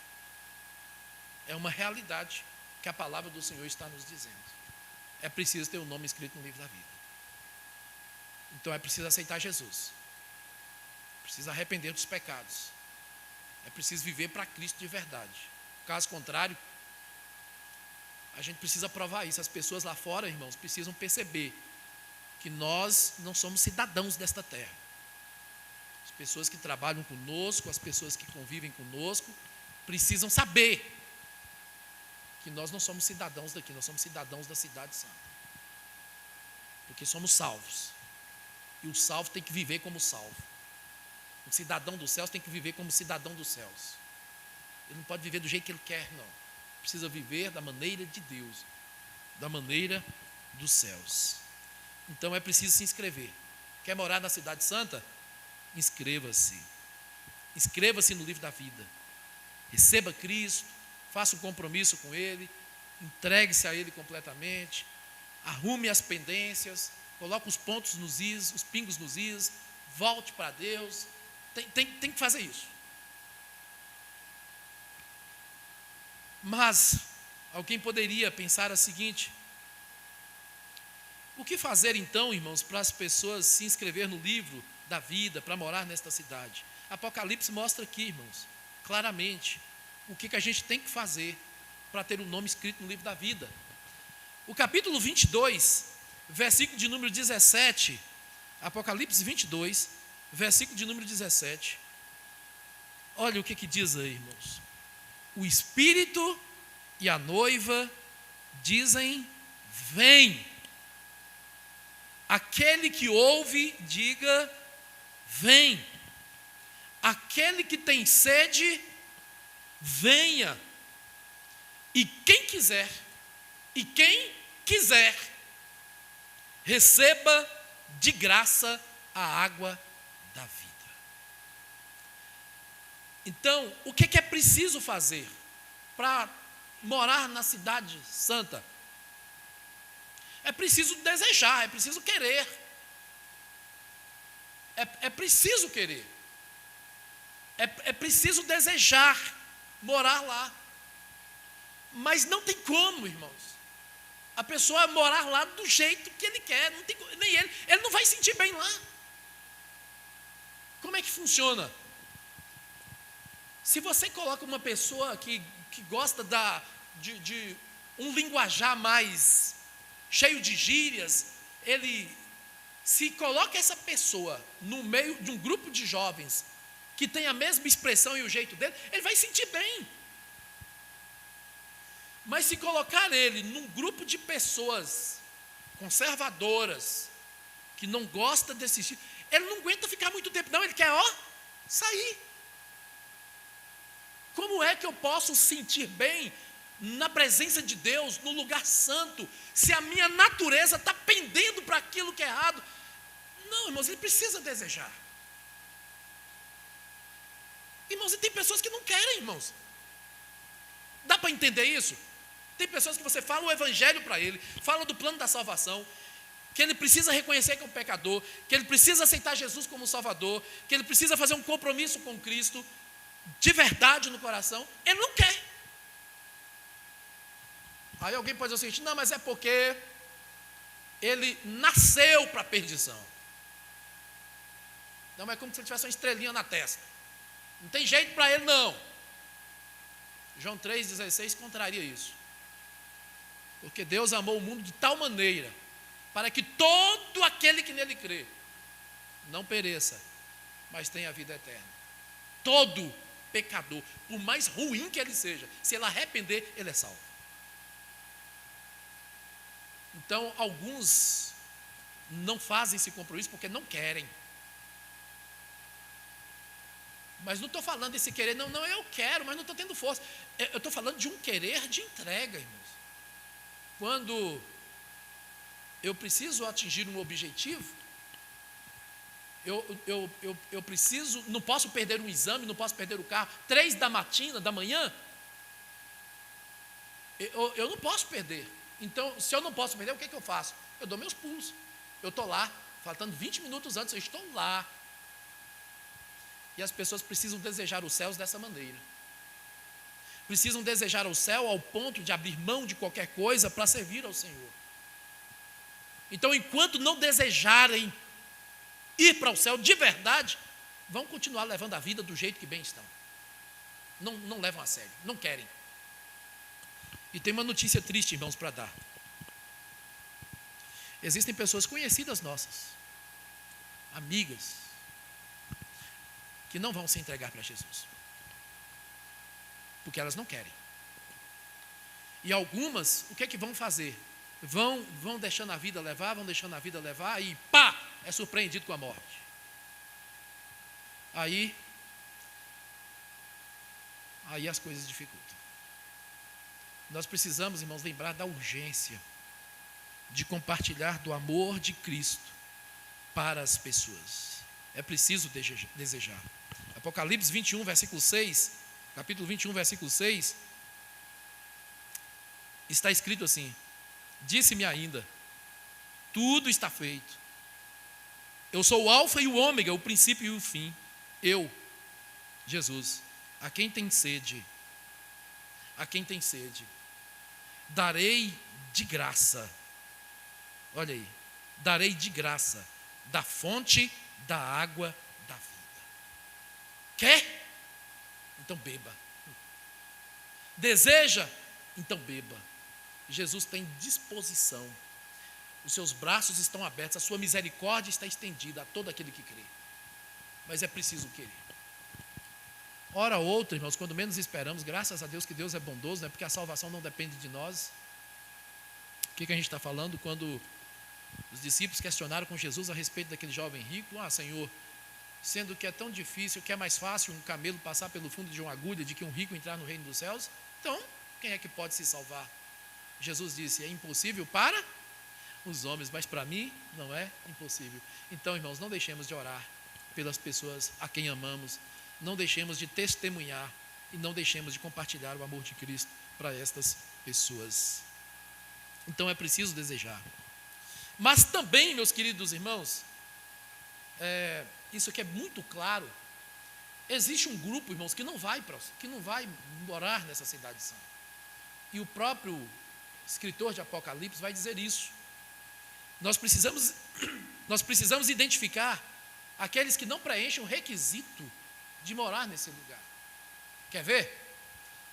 É uma realidade que a palavra do Senhor está nos dizendo. É preciso ter o nome escrito no livro da vida. Então é preciso aceitar Jesus. Precisa arrepender dos pecados. É preciso viver para Cristo de verdade. Caso contrário, a gente precisa provar isso. As pessoas lá fora, irmãos, precisam perceber que nós não somos cidadãos desta terra. As pessoas que trabalham conosco, as pessoas que convivem conosco, precisam saber que nós não somos cidadãos daqui, nós somos cidadãos da cidade santa. Porque somos salvos. E o salvo tem que viver como salvo. O cidadão dos céus tem que viver como cidadão dos céus. Ele não pode viver do jeito que ele quer, não. Precisa viver da maneira de Deus, da maneira dos céus. Então é preciso se inscrever. Quer morar na cidade santa? Inscreva-se. Inscreva-se no livro da vida. Receba Cristo, faça um compromisso com Ele, entregue-se a Ele completamente, arrume as pendências, coloque os pontos nos is, os pingos nos is, volte para Deus. Tem que fazer isso. Mas alguém poderia pensar o seguinte: o que fazer então, irmãos, para as pessoas se inscrever no livro da vida, para morar nesta cidade? Apocalipse mostra aqui, irmãos, claramente, o que a gente tem que fazer para ter o nome escrito no livro da vida. O capítulo 22, versículo de número 17, Apocalipse 22, versículo de número 17, olha o que diz aí, irmãos. O Espírito e a noiva dizem: vem. Aquele que ouve, diga: vem. Aquele que tem sede, venha. E quem quiser, receba de graça a água da vida. Então, o que é preciso fazer para morar na cidade santa? É preciso desejar, é preciso querer. É preciso querer. É preciso desejar morar lá. Mas não tem como, irmãos, a pessoa morar lá do jeito que ele quer. Não tem, nem ele não vai sentir bem lá. Como é que funciona? Se você coloca uma pessoa que gosta de um linguajar mais cheio de gírias, se coloca essa pessoa no meio de um grupo de jovens que tem a mesma expressão e o jeito dele, ele vai sentir bem. Mas se colocar ele num grupo de pessoas conservadoras, que não gosta desse estilo, Ele não aguenta ficar muito tempo, não. Ele quer, sair. Como é que eu posso sentir bem na presença de Deus, no lugar santo, se a minha natureza está pendendo para aquilo que é errado? Não, irmãos, ele precisa desejar. Irmãos, e tem pessoas que não querem, irmãos. Dá para entender isso? Tem pessoas que você fala o evangelho para ele, fala do plano da salvação, que ele precisa reconhecer que é um pecador, que ele precisa aceitar Jesus como Salvador, que ele precisa fazer um compromisso com Cristo, de verdade no coração. Ele não quer. Aí alguém pode dizer o seguinte: não, mas é porque ele nasceu para a perdição. Não, é como se ele tivesse uma estrelinha na testa. Não tem jeito para ele, não. João 3,16 contraria isso. Porque Deus amou o mundo de tal maneira, para que todo aquele que nele crê, não pereça, mas tenha a vida eterna. Todo pecador, por mais ruim que ele seja, se ele arrepender, ele é salvo. Então, alguns não fazem esse compromisso porque não querem. Mas não estou falando desse querer, não, eu quero, mas não estou tendo força. Eu estou falando de um querer de entrega, irmãos. Quando eu preciso atingir um objetivo, eu preciso, não posso perder um exame, não posso perder o carro, 3 da manhã, eu não posso perder. Então, se eu não posso perder, o que eu faço? Eu dou meus pulos. Eu estou lá, faltando 20 minutos antes, eu estou lá. E as pessoas precisam desejar os céus dessa maneira. Precisam desejar o céu ao ponto de abrir mão de qualquer coisa para servir ao Senhor. Então, enquanto não desejarem ir para o céu de verdade, vão continuar levando a vida do jeito que bem estão. Não levam a sério, não querem. E tem uma notícia triste, irmãos, para dar. Existem pessoas conhecidas nossas, amigas, que não vão se entregar para Jesus, porque elas não querem. E algumas, o que é que vão fazer? Vão deixando a vida levar, e pá, é surpreendido com a morte. Aí as coisas dificultam. Nós precisamos, irmãos, lembrar da urgência de compartilhar do amor de Cristo para as pessoas. É preciso desejar. Apocalipse 21, versículo 6, capítulo 21, versículo 6, está escrito assim: disse-me ainda, tudo está feito. Eu sou o alfa e o ômega, o princípio e o fim. Eu, Jesus, a quem tem sede, darei de graça. Olha aí, darei de graça da fonte da água da vida. Quer? Então beba. Deseja? Então beba. Jesus tem disposição. Os seus braços estão abertos, a sua misericórdia está estendida a todo aquele que crê. Mas é preciso querer. Hora ou outra, irmãos, quando menos esperamos, graças a Deus que Deus é bondoso, né? Porque a salvação não depende de nós. O que a gente está falando? Quando os discípulos questionaram com Jesus a respeito daquele jovem rico: Senhor, sendo que é tão difícil, que é mais fácil um camelo passar pelo fundo de uma agulha de que um rico entrar no reino dos céus, então, quem é que pode se salvar? Jesus disse: é impossível para os homens, mas para mim não é impossível. Então, irmãos, não deixemos de orar pelas pessoas a quem amamos, não deixemos de testemunhar e não deixemos de compartilhar o amor de Cristo para estas pessoas. Então é preciso desejar. Mas também, meus queridos irmãos, isso aqui é muito claro, existe um grupo, irmãos, que não vai morar nessa cidade santa. E o próprio escritor de Apocalipse vai dizer isso. Nós precisamos identificar aqueles que não preenchem o requisito de morar nesse lugar. Quer ver?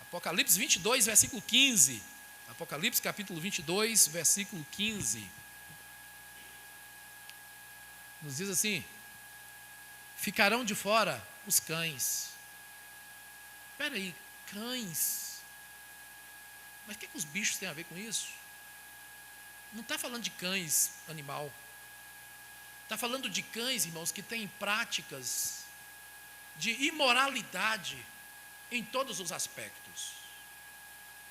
Apocalipse 22, versículo 15. Apocalipse capítulo 22, versículo 15. Nos diz assim: ficarão de fora os cães. Espera aí, cães? Mas o que os bichos têm a ver com isso? Não está falando de cães, animal. Está falando de cães, irmãos, que têm práticas de imoralidade em todos os aspectos.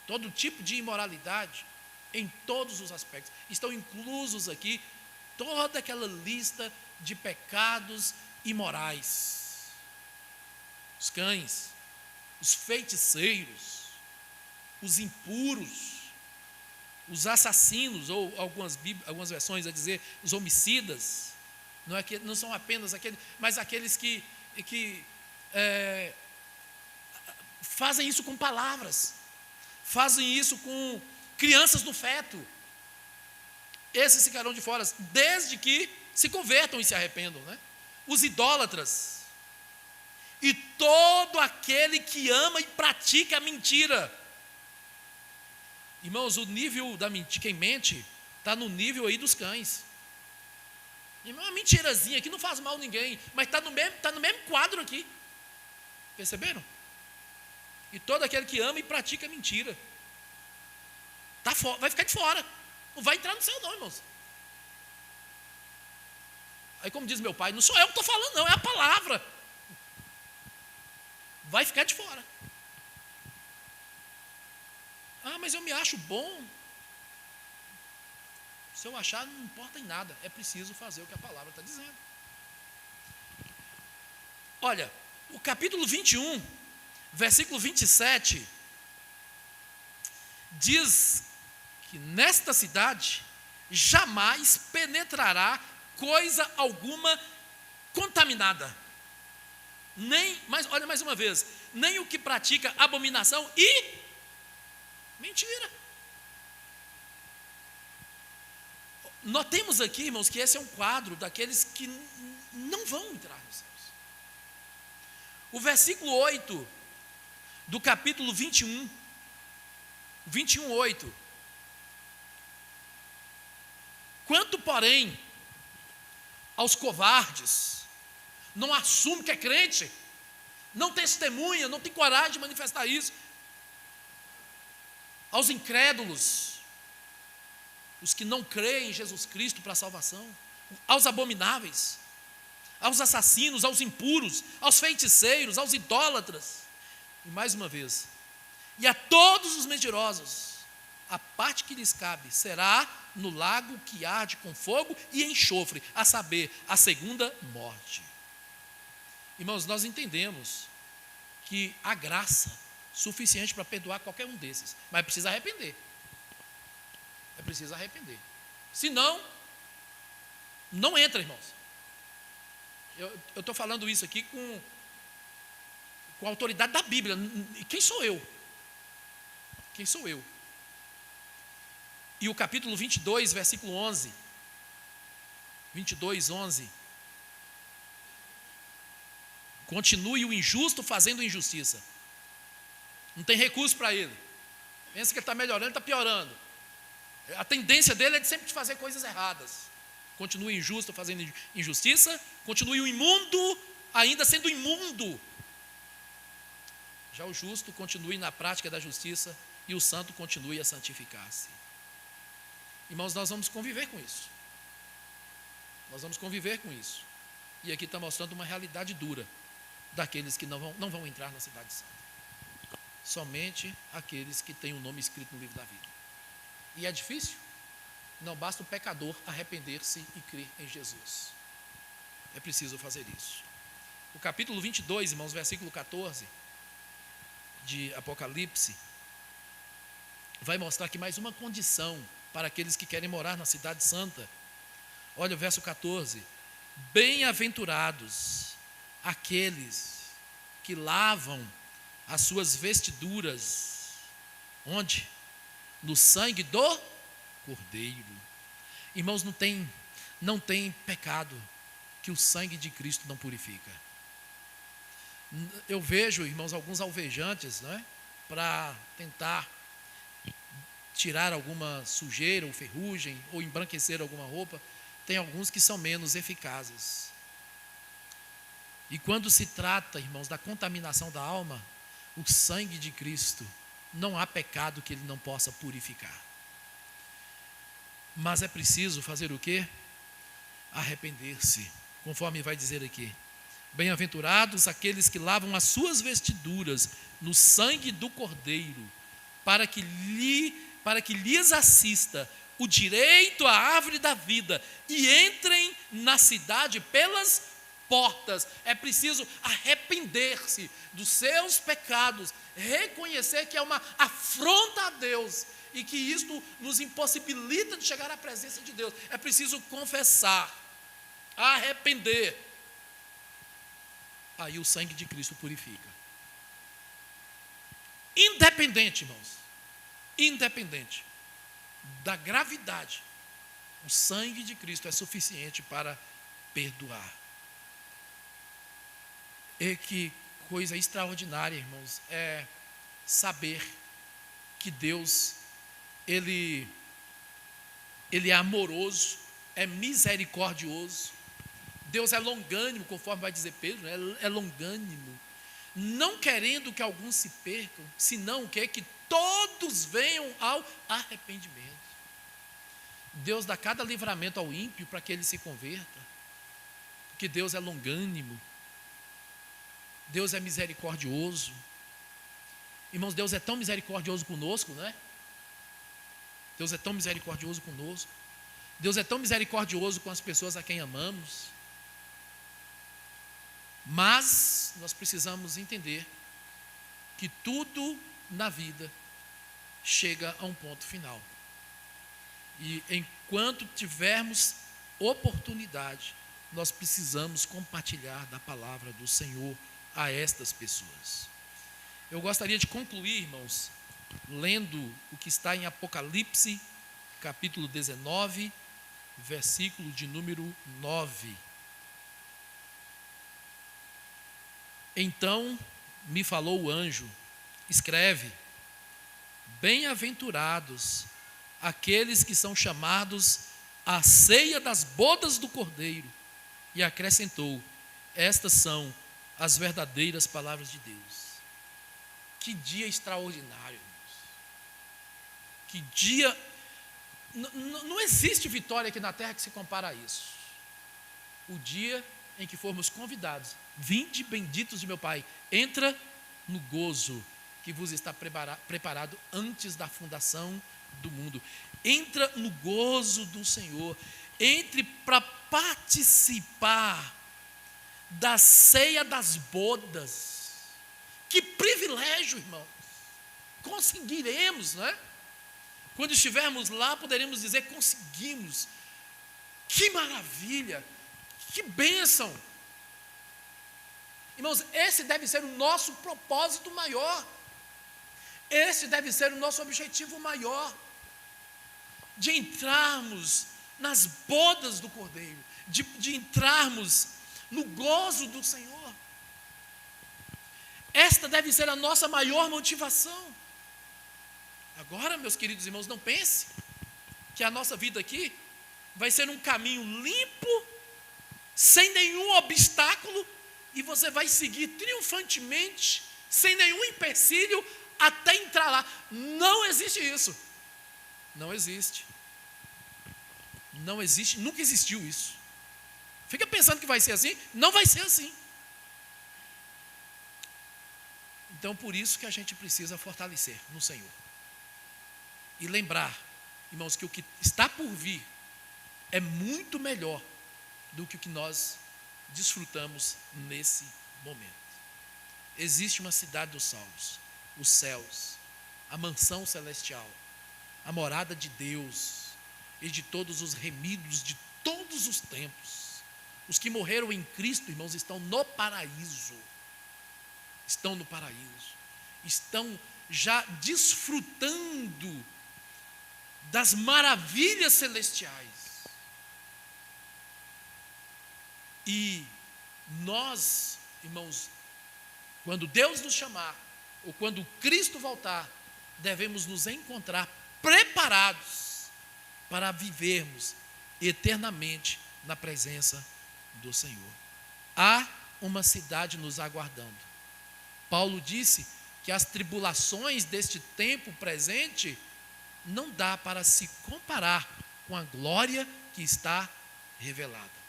Todo tipo de imoralidade em todos os aspectos. Estão inclusos aqui toda aquela lista de pecados imorais. Os cães, os feiticeiros, os impuros, os assassinos, ou algumas versões a dizer, os homicidas. Não são apenas aqueles, mas aqueles que fazem isso com palavras, fazem isso com crianças no feto. Esses ficarão de fora, desde que se convertam e se arrependam, né? Os idólatras e todo aquele que ama e pratica a mentira. Irmãos, o nível da mentira, quem mente, está no nível aí dos cães. Irmão, uma mentirazinha que não faz mal a ninguém, mas está no mesmo quadro aqui. Perceberam? E todo aquele que ama e pratica mentira vai ficar de fora. Não vai entrar no céu não, irmãos. Aí, como diz meu pai, não sou eu que estou falando não, é a palavra. Vai ficar de fora. Ah, mas eu me acho bom. Se eu achar, não importa em nada. É preciso fazer o que a palavra está dizendo. Olha, o capítulo 21, versículo 27, diz que nesta cidade jamais penetrará coisa alguma contaminada. Olha mais uma vez, nem o que pratica abominação e mentira. Notemos aqui, irmãos, que esse é um quadro daqueles que não vão entrar nos céus. O versículo 8 do capítulo 21, 8. Quanto, porém, aos covardes, não assume que é crente, não testemunha, não tem coragem de manifestar isso, aos incrédulos, os que não creem em Jesus Cristo para a salvação, aos abomináveis, aos assassinos, aos impuros, aos feiticeiros, aos idólatras, e mais uma vez, e a todos os mentirosos, a parte que lhes cabe será no lago que arde com fogo e enxofre, a saber, a segunda morte. Irmãos, nós entendemos que há graça suficiente para perdoar qualquer um desses, mas precisa arrepender. É preciso arrepender. Senão, não entra, irmãos. Eu estou falando isso aqui com a autoridade da Bíblia. E quem sou eu? Quem sou eu? E o capítulo 22, versículo 11. 22, 11. Continue o injusto fazendo injustiça. Não tem recurso para ele. Pensa que ele está melhorando, ele está piorando. A tendência dele é de sempre fazer coisas erradas. Continue injusto fazendo injustiça. Continue o imundo ainda sendo imundo. Já o justo continue na prática da justiça e o santo continue a santificar-se. Irmãos, nós vamos conviver com isso. Nós vamos conviver com isso. E aqui está mostrando uma realidade dura daqueles que não vão entrar na cidade santa. Somente aqueles que têm o nome escrito no livro da vida. E é difícil? Não basta o pecador arrepender-se e crer em Jesus. É preciso fazer isso. O capítulo 22, irmãos, versículo 14 de Apocalipse, vai mostrar aqui mais uma condição para aqueles que querem morar na cidade santa. Olha o verso 14. Bem-aventurados aqueles que lavam as suas vestiduras. Onde? No sangue do Cordeiro. Irmãos, não tem pecado que o sangue de Cristo não purifica. Eu vejo, irmãos, alguns alvejantes, né, para tentar tirar alguma sujeira ou ferrugem ou embranquecer alguma roupa. Tem alguns que são menos eficazes. E quando se trata, irmãos, da contaminação da alma, o sangue de Cristo, não há pecado que ele não possa purificar. Mas é preciso fazer o quê? arrepender-se, conforme vai dizer aqui. Bem-aventurados aqueles que lavam as suas vestiduras no sangue do Cordeiro, para que lhes assista o direito à árvore da vida e entrem na cidade pelas portas. É preciso arrepender-se dos seus pecados, reconhecer que é uma afronta a Deus e que isto nos impossibilita de chegar à presença de Deus. É preciso confessar, arrepender. Aí o sangue de Cristo purifica. Independente, irmãos, independente da gravidade, o sangue de Cristo é suficiente para perdoar. E que coisa extraordinária, irmãos, é saber que Deus, Ele é amoroso, é misericordioso. Deus é longânimo, conforme vai dizer Pedro, né? É longânimo, não querendo que alguns se percam, senão que todos venham ao arrependimento. Deus dá cada livramento ao ímpio para que ele se converta, porque Deus é longânimo, Deus é misericordioso. Irmãos, Deus é tão misericordioso conosco, não é? Deus é tão misericordioso conosco. Deus é tão misericordioso com as pessoas a quem amamos. Mas nós precisamos entender que tudo na vida chega a um ponto final. E enquanto tivermos oportunidade, nós precisamos compartilhar da palavra do Senhor a estas pessoas. Eu gostaria de concluir, irmãos, lendo o que está em Apocalipse, capítulo 19, versículo de número 9. Então me falou o anjo, escreve: bem-aventurados aqueles que são chamados à ceia das bodas do Cordeiro. E acrescentou: estas são as verdadeiras palavras de Deus. Que dia extraordinário, irmãos. Que dia. Não existe vitória aqui na terra que se compara a isso. O dia em que formos convidados: vinde benditos de meu Pai, entra no gozo que vos está preparado antes da fundação do mundo. Entra no gozo do Senhor. Entre para participar da ceia das bodas. Que privilégio, irmãos. Conseguiremos, não é? Quando estivermos lá, poderemos dizer: conseguimos. Que maravilha, que bênção. Irmãos, esse deve ser o nosso propósito maior. Esse deve ser o nosso objetivo maior. De entrarmos nas bodas do Cordeiro, de entrarmos no gozo do Senhor. Esta deve ser a nossa maior motivação. Agora, meus queridos irmãos, não pense que a nossa vida aqui vai ser um caminho limpo, sem nenhum obstáculo, e você vai seguir triunfantemente, sem nenhum empecilho, até entrar lá. Não existe isso. Não existe. Não existe, nunca existiu isso. Fica pensando que vai ser assim? Não vai ser assim. Então, por isso que a gente precisa fortalecer no Senhor. E lembrar, irmãos, que o que está por vir é muito melhor do que o que nós desfrutamos nesse momento. Existe uma cidade dos salvos, os céus, a mansão celestial, a morada de Deus e de todos os remidos de todos os tempos. Os que morreram em Cristo, irmãos, estão no paraíso. Estão no paraíso. Estão já desfrutando das maravilhas celestiais. E nós, irmãos, quando Deus nos chamar, ou quando Cristo voltar, devemos nos encontrar preparados para vivermos eternamente na presença do Senhor. Há uma cidade nos aguardando. Paulo disse que as tribulações deste tempo presente não dá para se comparar com a glória que está revelada.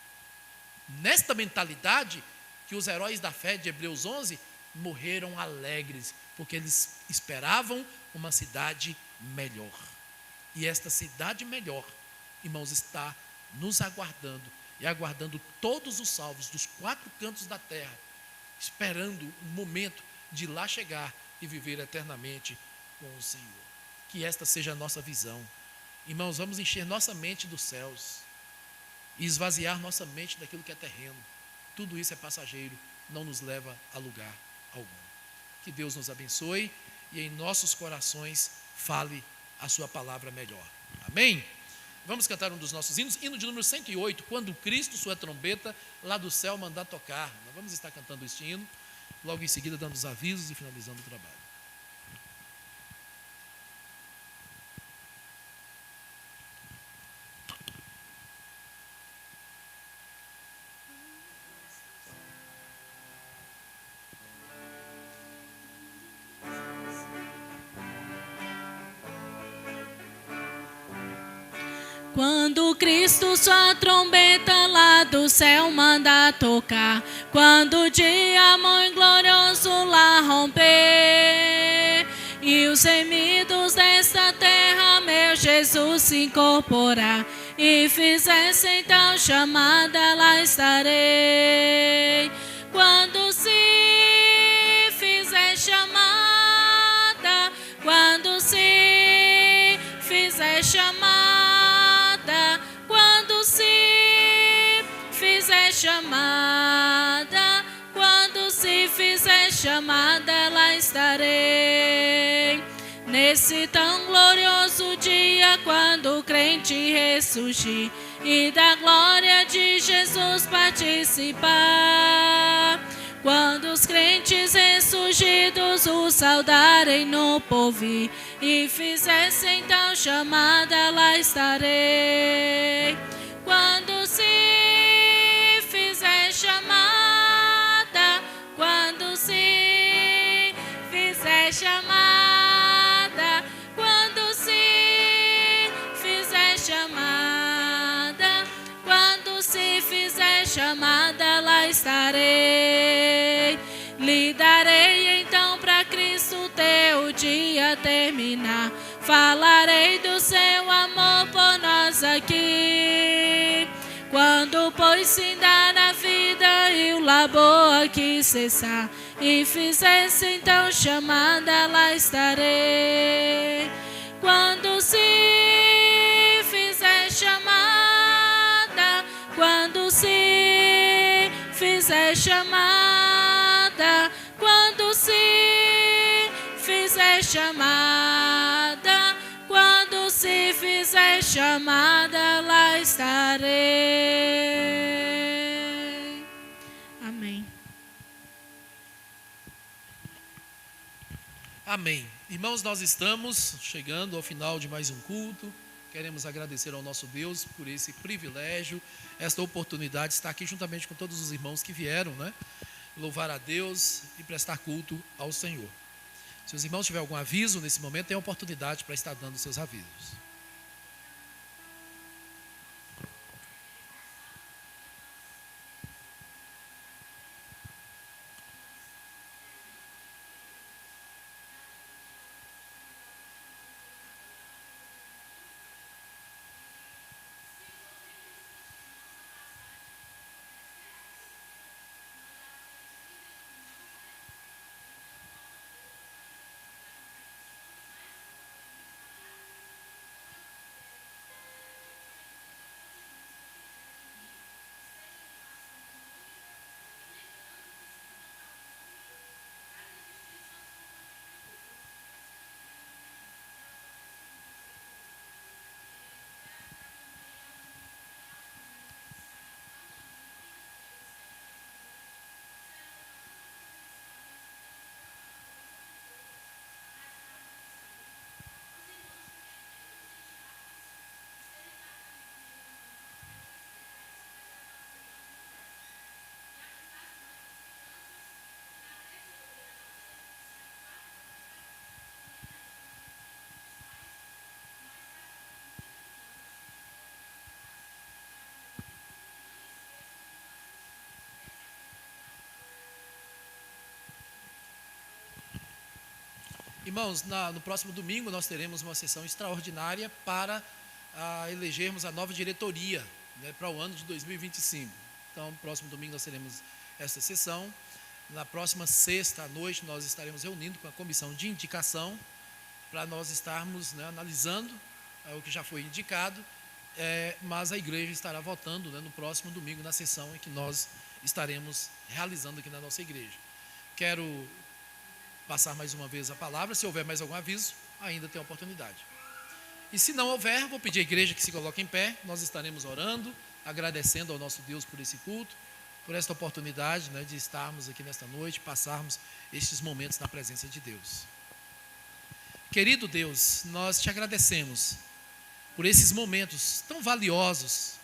nesta mentalidade que os heróis da fé de Hebreus 11 morreram alegres, porque eles esperavam uma cidade melhor. E esta cidade melhor, irmãos, está nos aguardando, e aguardando todos os salvos dos 4 cantos da terra, esperando o momento de lá chegar e viver eternamente com o Senhor. Que esta seja a nossa visão. Irmãos, vamos encher nossa mente dos céus e esvaziar nossa mente daquilo que é terreno. Tudo isso é passageiro, não nos leva a lugar algum. Que Deus nos abençoe e em nossos corações fale a sua palavra melhor. Amém? Vamos cantar um dos nossos hinos, hino de número 108, quando Cristo, sua trombeta, lá do céu mandar tocar. Nós vamos estar cantando este hino, logo em seguida dando os avisos e finalizando o trabalho. Quando Cristo sua trombeta lá do céu manda tocar, quando o dia muito glorioso lá romper, e os gemidos desta terra meu Jesus se incorporar, e fizesse então chamada, lá estarei. Quando se fizer chamada, quando se fizer chamada, quando se fizer chamada, quando se fizer chamada, lá estarei. Nesse tão glorioso dia, quando o crente ressurgir e da glória de Jesus participar, quando os crentes ressurgidos o saudarem no porvir e fizessem então chamada, lá estarei. Quando se fizer chamada, quando se fizer chamada, quando se fizer chamada, quando se fizer chamada, lá estarei. Lhe darei então para Cristo teu dia terminar, falarei do seu amor por nós aqui. Quando pois se dar a vida e o labor aqui cessar, e fizesse então chamada, lá estarei. Quando se fizer chamada, quando se fizer chamada, quando se fizer chamada, quando se fizer chamada, lá estarei. Amém. Amém. Irmãos, nós estamos chegando ao final de mais um culto. Queremos agradecer ao nosso Deus por esse privilégio, esta oportunidade de estar aqui juntamente com todos os irmãos que vieram, né? Louvar a Deus e prestar culto ao Senhor. Se os irmãos tiverem algum aviso nesse momento, tem a oportunidade para estar dando seus avisos. Irmãos, no próximo domingo nós teremos uma sessão extraordinária para elegermos a nova diretoria, né, para o ano de 2025. Então, próximo domingo nós teremos essa sessão. Na próxima sexta à noite nós estaremos reunindo com a comissão de indicação para nós estarmos, né, analisando o que já foi indicado, mas a igreja estará votando, né, no próximo domingo na sessão em que nós estaremos realizando aqui na nossa igreja. Quero passar mais uma vez a palavra. Se houver mais algum aviso, ainda tem oportunidade. E se não houver, vou pedir à igreja que se coloque em pé. Nós estaremos orando, agradecendo ao nosso Deus por esse culto, por esta oportunidade, né, de estarmos aqui nesta noite, passarmos estes momentos na presença de Deus. Querido Deus, nós te agradecemos por esses momentos tão valiosos